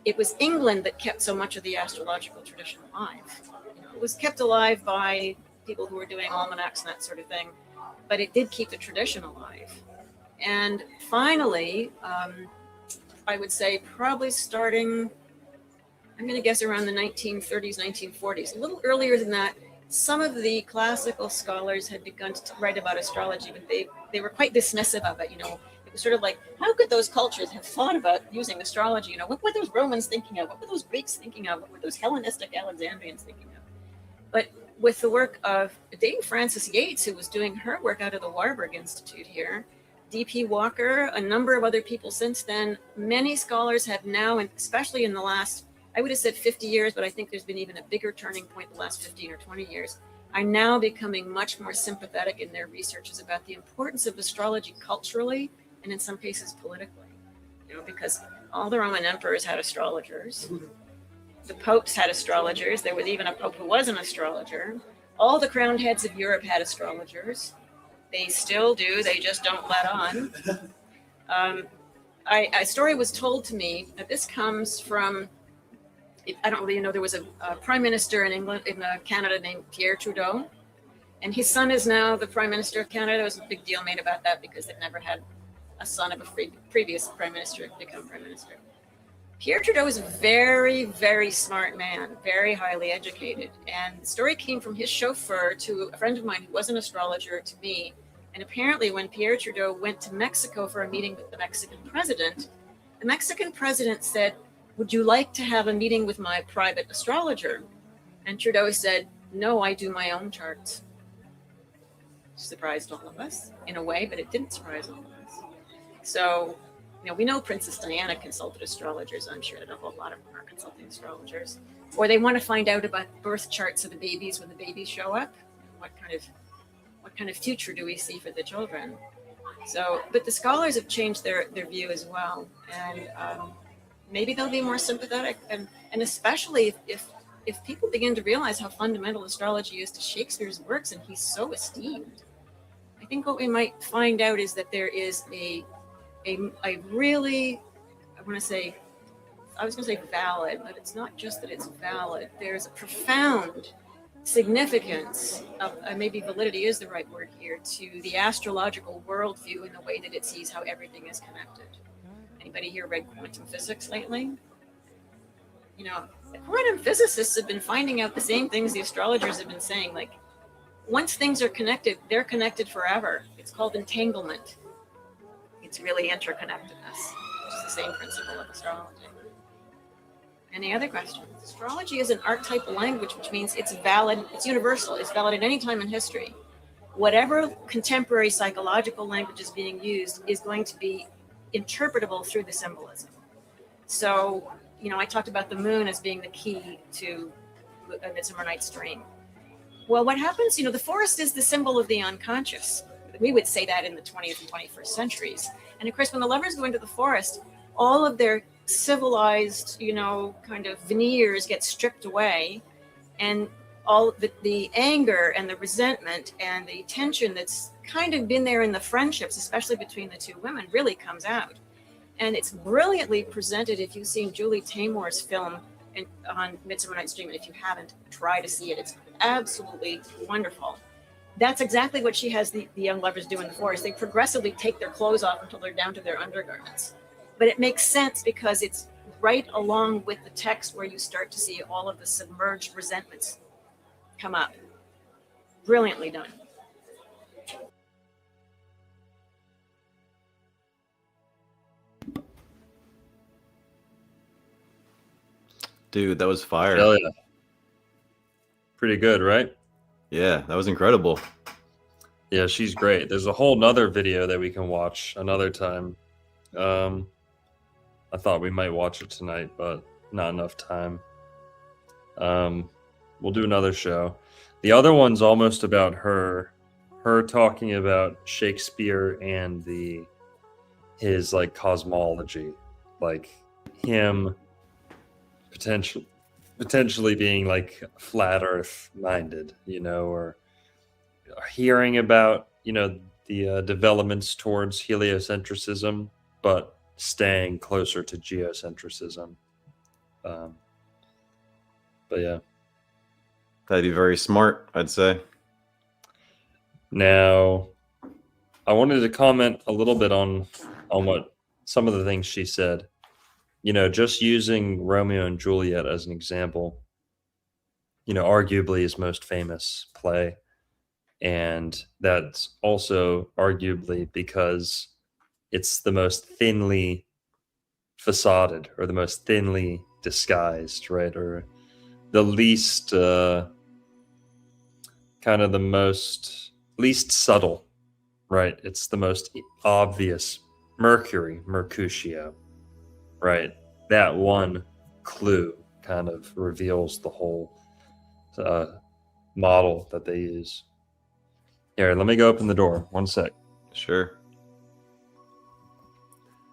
it was England that kept so much of the astrological tradition alive. It was kept alive by people who were doing almanacs and that sort of thing, but it did keep the tradition alive. And finally, I would say probably starting, I'm going to guess around the 1930s, 1940s, a little earlier than that, some of the classical scholars had begun to write about astrology, but they were quite dismissive of it. It was sort of like, how could those cultures have thought about using astrology? What were those Romans thinking of? What were those Greeks thinking of? What were those Hellenistic Alexandrians thinking of? But with the work of Dame Frances Yates, who was doing her work out of the Warburg Institute here, D.P. Walker, a number of other people since then, many scholars have now, and especially in the last, I would have said 50 years, but I think there's been even a bigger turning point the last 15 or 20 years, are now becoming much more sympathetic in their researches about the importance of astrology culturally and in some cases politically. Because all the Roman emperors had astrologers. The popes had astrologers. There was even a pope who was an astrologer. All the crowned heads of Europe had astrologers. They still do. They just don't let on. A story was told to me that this comes from, I don't really know, there was a prime minister in Canada named Pierre Trudeau, and his son is now the prime minister of Canada. There was a big deal made about that because they've never had a son of a previous prime minister become prime minister. Pierre Trudeau is a very, very smart man, very highly educated. And the story came from his chauffeur to a friend of mine who was an astrologer to me. And apparently when Pierre Trudeau went to Mexico for a meeting with the Mexican president said, would you like to have a meeting with my private astrologer? And Trudeau said, no, I do my own charts. Surprised all of us in a way, but it didn't surprise all of us. So, we know Princess Diana consulted astrologers. I'm sure that a whole lot of them are consulting astrologers. Or they want to find out about birth charts of the babies when the babies show up. What kind of future do we see for the children? So, but the scholars have changed their view as well. And maybe they'll be more sympathetic. And especially if people begin to realize how fundamental astrology is to Shakespeare's works, and he's so esteemed. I think what we might find out is that there is a really, I was going to say valid, but it's not just that it's valid. There's a profound significance of, maybe validity is the right word here, to the astrological worldview in the way that it sees how everything is connected. Anybody here read quantum physics lately? The quantum physicists have been finding out the same things the astrologers have been saying, like, once things are connected, they're connected forever. It's called entanglement. It's really interconnectedness, which is the same principle of astrology. Any other questions? Astrology is an archetypal language, which means it's valid, it's universal, it's valid at any time in history. Whatever contemporary psychological language is being used is going to be interpretable through the symbolism. So, I talked about the moon as being the key to A Midsummer Night's Dream. Well, what happens, the forest is the symbol of the unconscious. We would say that in the 20th and 21st centuries. And of course, when the lovers go into the forest, all of their civilized, kind of veneers get stripped away, and all the anger and the resentment and the tension that's kind of been there in the friendships, especially between the two women, really comes out. And it's brilliantly presented. If you've seen Julie Taymor's film on Midsummer Night's Dream, and if you haven't, try to see it. It's absolutely wonderful. that's exactly what she has the young lovers do in the forest. They progressively take their clothes off until they're down to their undergarments. But it makes sense because it's right along with the text where you start to see all of the submerged resentments come up. Brilliantly done. Dude, that was fire. Hell yeah. Pretty good, right? Yeah, that was incredible. Yeah, she's great. There's a whole nother video that we can watch another time. I thought we might watch it tonight, but not enough time. We'll do another show. The other one's almost about her talking about Shakespeare and his like cosmology, like him potentially being like flat earth minded, you know, or hearing about, you know, the developments towards heliocentrism, but staying closer to geocentrism. But yeah, That'd be very smart, I'd say. now I wanted to comment a little bit on what some of the things she said. You know, just using Romeo and Juliet as an example, you know, arguably his most famous play. And that's also arguably because it's the most thinly facaded or the most thinly disguised, right? Or the least, kind of the most, least subtle, right? It's the most obvious. Mercury, Mercutio, right? That one clue kind of reveals the whole model that they use. Here, let me go open the door. One sec. Sure.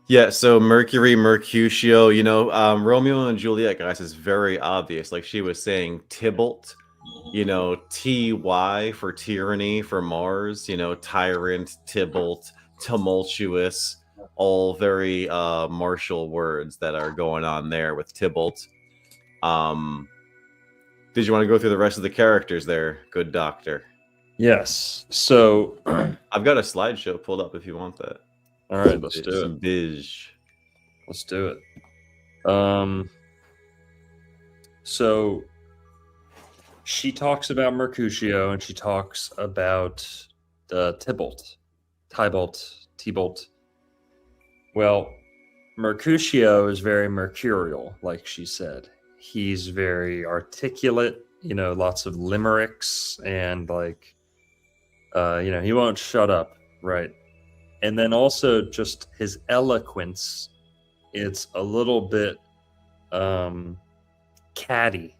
Yeah, so Mercury, Mercutio, you know, Romeo and Juliet, guys, is very obvious. Like she was saying, Tybalt, you know, Ty for tyranny for Mars, you know, tyrant, Tybalt, tumultuous, all very martial words that are going on there with Tybalt. Did you want to go through the rest of the characters there, good doctor? Yes. So I've got a slideshow pulled up if you want that. all right, let's do Some it. biz. Let's do it. So she talks about Mercutio and she talks about Tybalt. Well, Mercutio is very mercurial, like she said. He's very articulate, you know, lots of limericks and like, you know, he won't shut up, right? And then also just his eloquence, it's a little bit catty.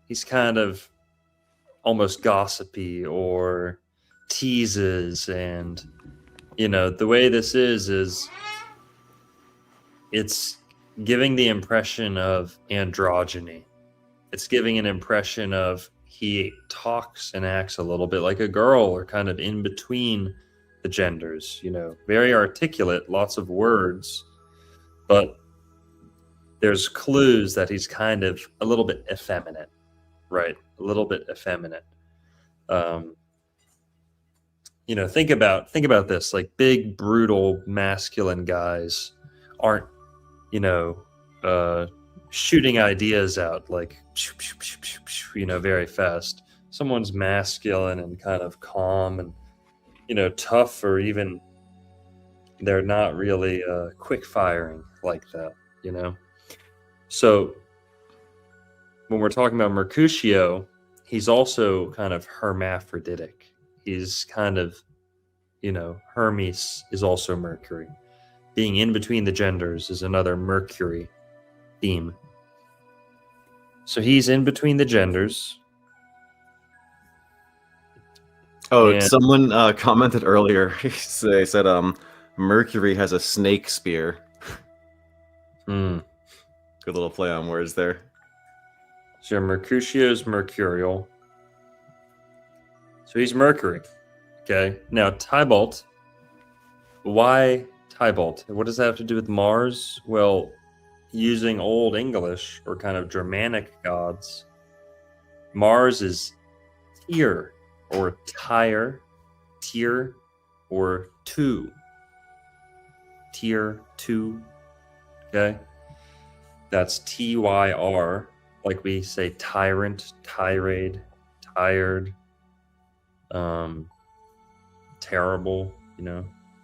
He's kind of almost gossipy or teases, and you know, the way this is it's giving the impression of androgyny. It's giving an impression of he talks and acts a little bit like a girl or kind of in between the genders, you know, very articulate, lots of words, but there's clues that he's kind of a little bit effeminate, right? A little bit effeminate. You know, think about this, like big, brutal, masculine guys aren't, you know, shooting ideas out like, you know, very fast. Someone's masculine and kind of calm and, you know, tough, or even they're not really quick firing like that, you know? So when we're talking about Mercutio, he's also kind of hermaphroditic. He's kind of, you know, Hermes is also Mercury. Being in between the genders is another Mercury theme. So he's in between the genders. Oh, And- someone commented earlier. They said Mercury has a snake spear. Good little play on words there. So Mercutio's mercurial. So he's Mercury. Okay. Now Tybalt. Why Tybalt? What does that have to do with Mars? Well, using Old English or kind of Germanic gods, Mars is Tyr, or tire, tier, or two. Tier, two. Okay? That's TYR, like we say tyrant, tirade, tired, terrible,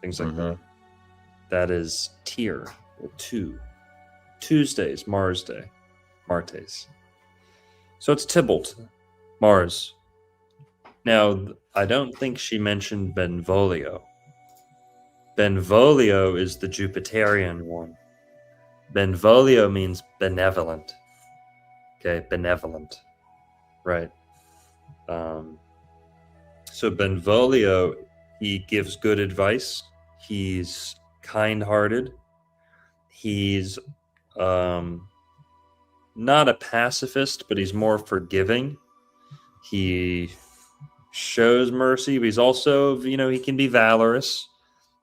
things like that. That is tier, or two. Tuesdays, Mars Day, Martes. So it's Tybalt, Mars. Now, I don't think she mentioned Benvolio. Benvolio is the Jupiterian one. Benvolio means benevolent. Okay, benevolent. Right. So Benvolio, he gives good advice. He's kind-hearted. He's not a pacifist, but he's more forgiving. He shows mercy, but he's also, he can be valorous.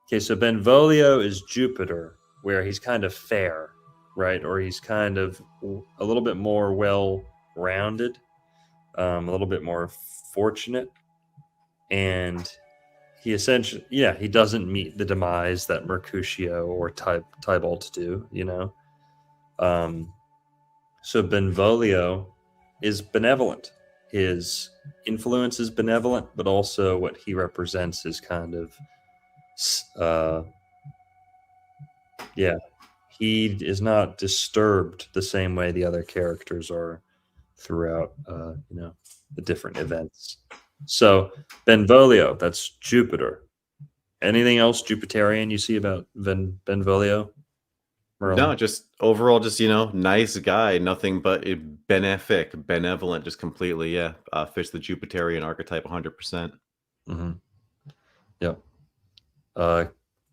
Okay, so Benvolio is Jupiter, where he's kind of fair, right? Or he's kind of a little bit more well-rounded, a little bit more fortunate. And he essentially, he doesn't meet the demise that Mercutio or Tybalt do, So Benvolio is benevolent. His influence is benevolent, but also what he represents is kind of, he is not disturbed the same way the other characters are throughout, the different events. So Benvolio, that's Jupiter. Anything else Jupiterian you see about Benvolio? Merlin? No, just overall, just nice guy. Nothing but benefic, benevolent, just completely, fits the Jupiterian archetype 100%. Yep.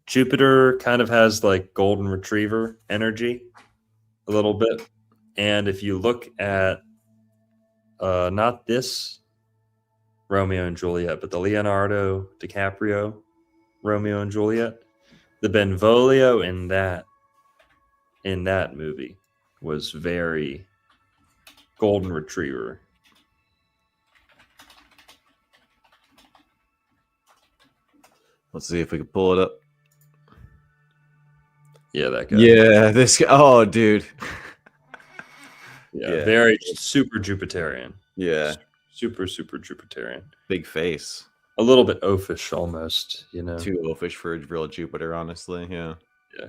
Jupiter kind of has like golden retriever energy a little bit, and if you look at not this Romeo and Juliet, but the Leonardo DiCaprio Romeo and Juliet, the Benvolio in that movie was very golden retriever. Let's see if we can pull it up. Yeah, that guy. Yeah, this guy. Oh, dude. Yeah, very super Jupiterian. Yeah. Super Jupiterian. Big face. A little bit oafish almost, Too oafish for a real Jupiter, honestly. Yeah. Yeah.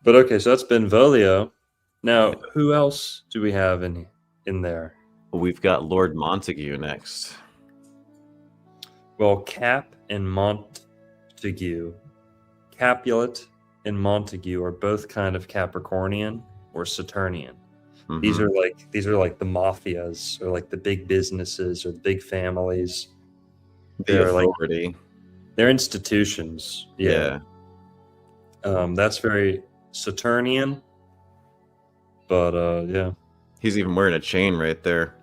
But okay, so that's Benvolio. Now, who else do we have in there? We've got Lord Montague next. Well, Cap and Montague, Capulet and Montague are both kind of Capricornian or Saturnian. These are like the mafias or like the big businesses or the big families. The authority. They're institutions. Yeah. That's very Saturnian. But yeah. He's even wearing a chain right there.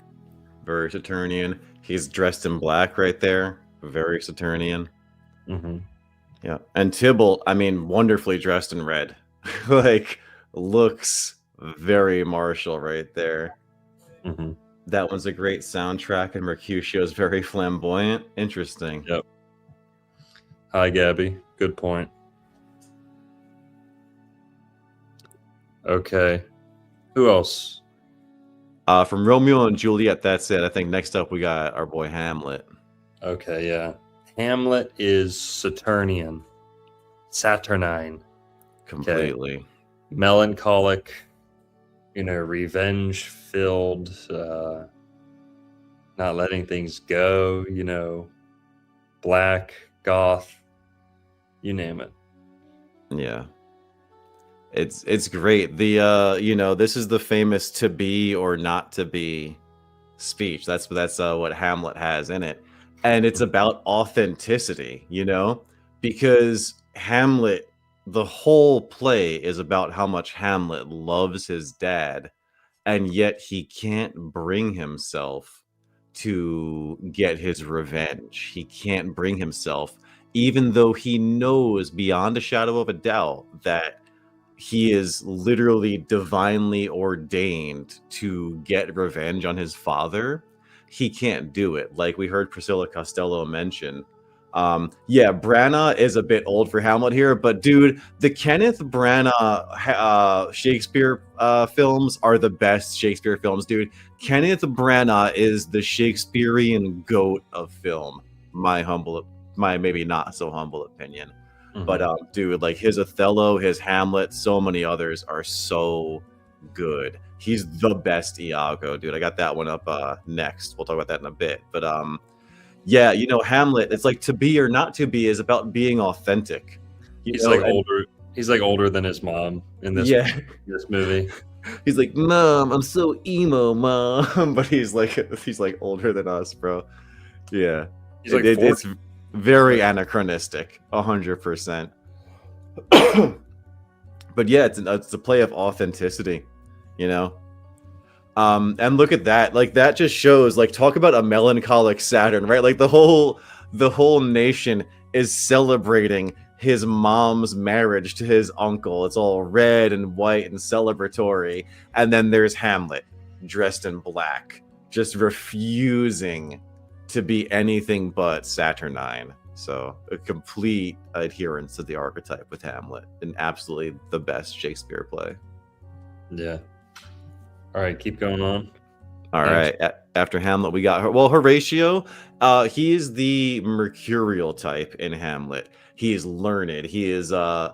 Very Saturnian. He's dressed in black right there. Very Saturnian. Yeah. And Tybalt, wonderfully dressed in red. Like, looks very martial right there. That one's a great soundtrack, and Mercutio's very flamboyant. Interesting. Yep. Hi, Gabby. Good point. Okay. Who else? From Romeo and Juliet, that's it. I think next up we got our boy Hamlet. Okay, yeah. Hamlet is Saturnine. Completely. Okay. Melancholic, revenge-filled, not letting things go, black, goth, you name it. Yeah. It's great. The this is the famous to be or not to be speech. That's what Hamlet has in it. And it's about authenticity, because Hamlet, the whole play is about how much Hamlet loves his dad, and yet he can't bring himself to get his revenge. He can't bring himself, even though he knows beyond a shadow of a doubt that he is literally divinely ordained to get revenge on his father. he can't do it. Like we heard Priscilla Costello mention. Yeah, Branagh is a bit old for Hamlet here, but dude, the Kenneth Branagh Shakespeare films are the best Shakespeare films, dude. Kenneth Branagh is the Shakespearean goat of film. My maybe not so humble opinion. But dude, like his Othello, his Hamlet, so many others are so good. He's the best Iago, dude. I got that one up next. We'll talk about that in a bit. But yeah, you know, Hamlet, it's like to be or not to be is about being authentic. He's like older. He's like older than his mom in this this movie. He's like, Mom, I'm so emo, Mom. But he's like older than us, bro. Yeah. He's like it's very anachronistic, 100%. But yeah, it's a play of authenticity, you know. And look at that, like that just shows, like, talk about a melancholic Saturn, right? Like the whole nation is celebrating his mom's marriage to his uncle. It's all red and white and celebratory, and then there's Hamlet dressed in black, just refusing to be anything but Saturnine. So a complete adherence to the archetype with Hamlet, and absolutely the best Shakespeare play. Yeah. All right, keep going on. All right. After Hamlet, we got Horatio. He is the mercurial type in Hamlet. He is learned. He's the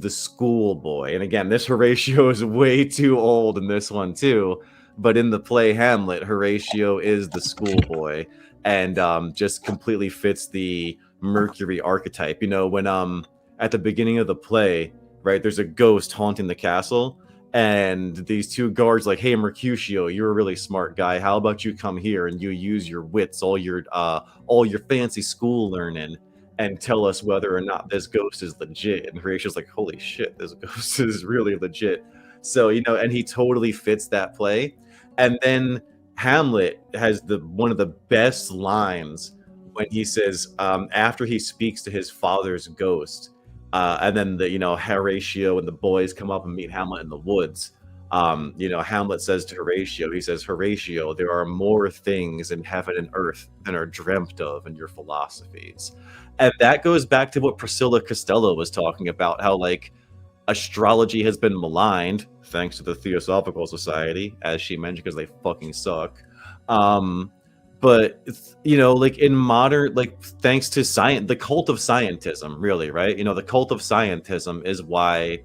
schoolboy. And again, this Horatio is way too old in this one too. But in the play Hamlet, Horatio is the schoolboy, and just completely fits the Mercury archetype. You know, when at the beginning of the play, right, there's a ghost haunting the castle. And these two guards like, hey, Mercutio, you're a really smart guy. How about you come here and you use your wits, all your fancy school learning, and tell us whether or not this ghost is legit. And Horatio's like, holy shit, this ghost is really legit. So, you know, and he totally fits that play. And then Hamlet has one of the best lines when he says, after he speaks to his father's ghost, and then Horatio and the boys come up and meet Hamlet in the woods. Hamlet says to Horatio, he says, Horatio, there are more things in heaven and earth than are dreamt of in your philosophies. And that goes back to what Priscilla Costello was talking about, how like astrology has been maligned thanks to the Theosophical Society, as she mentioned, because they fucking suck. But like in modern, like thanks to science, the cult of scientism, really, right? The cult of scientism is why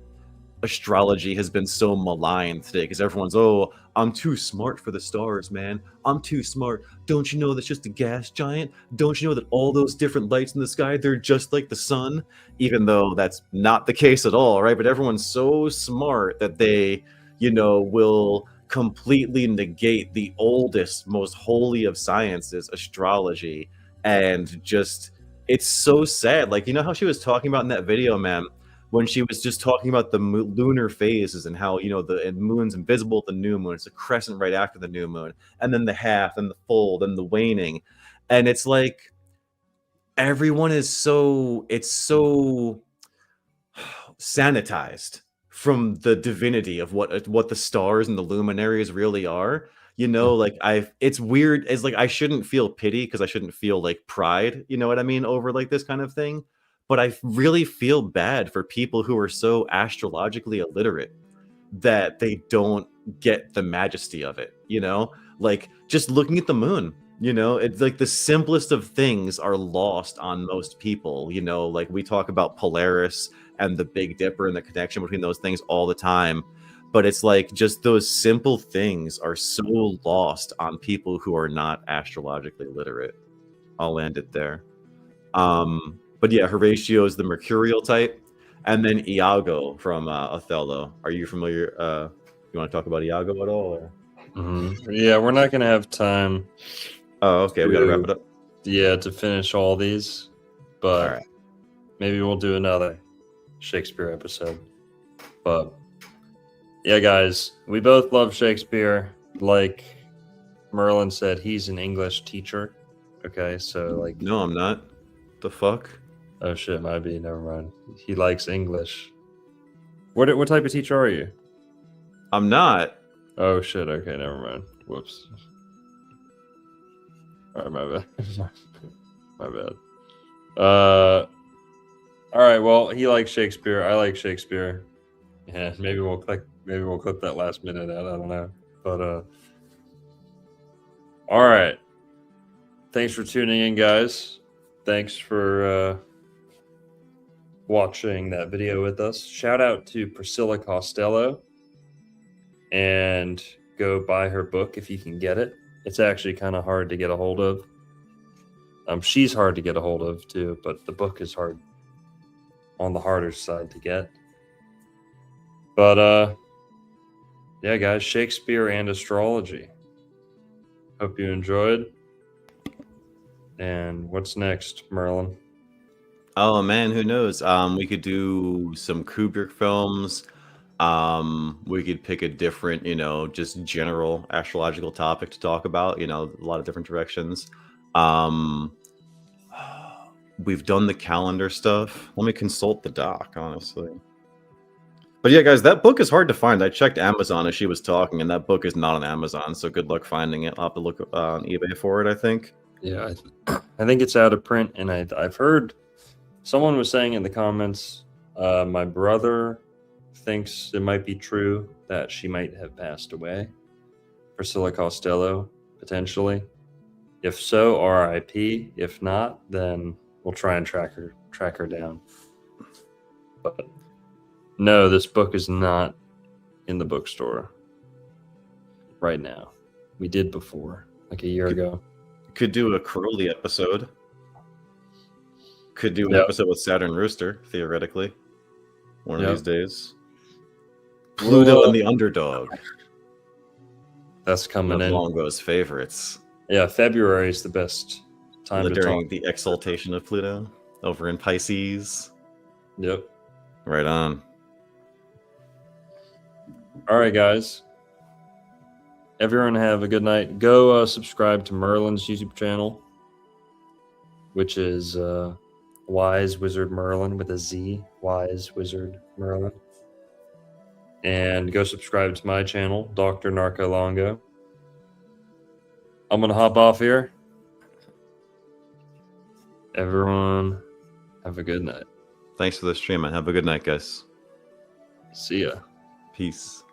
astrology has been so maligned today, because everyone's, oh, I'm too smart for the stars, man. I'm too smart. Don't you know that's just a gas giant? Don't you know that all those different lights in the sky, they're just like the sun? Even though that's not the case at all, right? But everyone's so smart that they, will completely negate the oldest, most holy of sciences, astrology. And just, it's so sad. Like, how she was talking about in that video, man, when she was just talking about the lunar phases and how, the moon's invisible at the new moon. It's a crescent right after the new moon. And then the half and the full, then the waning. And it's like, everyone is so sanitized from the divinity of what the stars and the luminaries really are. Like it's weird. It's like, I shouldn't feel pity because I shouldn't feel like pride, you know what I mean, over like this kind of thing. But I really feel bad for people who are so astrologically illiterate that they don't get the majesty of it, like just looking at the moon, it's like the simplest of things are lost on most people, like we talk about Polaris and the Big Dipper and the connection between those things all the time. But it's like just those simple things are so lost on people who are not astrologically literate. I'll land it there. But yeah, Horatio is the mercurial type. And then Iago from Othello. Are you familiar? You want to talk about Iago at all? Or? Mm-hmm. Yeah, we're not going to have time. Oh, okay. We got to wrap it up. Yeah, to finish all these. But maybe we'll do another Shakespeare episode. But yeah, guys, we both love Shakespeare. Like Merlin said, he's an English teacher. Okay, so like... No, I'm not. The fuck? Oh shit, might be. Never mind. He likes English. What type of teacher are you? I'm not. Oh shit. Okay, never mind. Whoops. All right, my bad. My bad. All right. Well, he likes Shakespeare. I like Shakespeare. Yeah, maybe we'll clip that last minute out. I don't know. But all right. Thanks for tuning in, guys. Thanks for watching that video with us. Shout out to Priscilla Costello, and go buy her book if you can get it. It's actually kind of hard to get a hold of. She's hard to get a hold of too, but the book is hard, on the harder side to get. But yeah, guys, Shakespeare and astrology. Hope you enjoyed. And what's next, Merlin? Oh man, who knows? We could do some Kubrick films. We could pick a different, just general astrological topic to talk about. A lot of different directions. We've done the calendar stuff. Let me consult the doc, honestly. But yeah, guys, that book is hard to find. I checked Amazon as she was talking, and that book is not on Amazon. So good luck finding it. I'll have to look on eBay for it, I think. Yeah, I think it's out of print, and I've heard someone was saying in the comments, my brother thinks it might be true that she might have passed away. Priscilla Costello, potentially. If so, RIP. If not, then we'll try and track her down. But no, this book is not in the bookstore right now. We did before, like a year ago. Could do a Crowley episode. Could do an episode with Saturn Rooster, theoretically. One of these days. Pluto and the Underdog. That's coming in. Longo's favorites. Yeah, February is the best time to during talk. the exaltation of Pluto over in Pisces. Yep. Right on. All right, guys. Everyone have a good night. Go subscribe to Merlin's YouTube channel, which is Wise Wizard Merlin with a Z. Wise Wizard Merlin. And go subscribe to my channel, Dr. Narco Longo. I'm going to hop off here. Everyone, have a good night. Thanks for the stream, man. Have a good night, guys. See ya. Peace.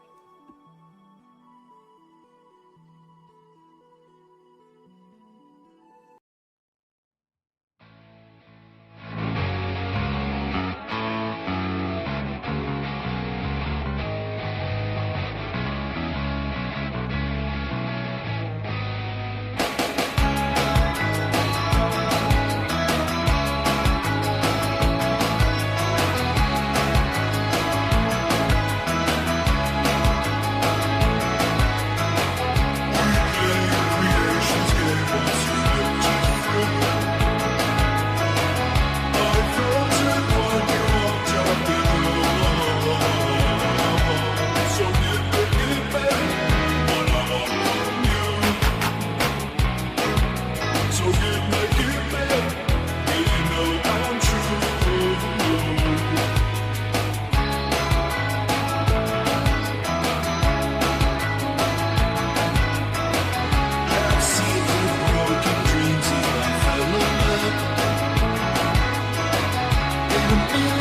Million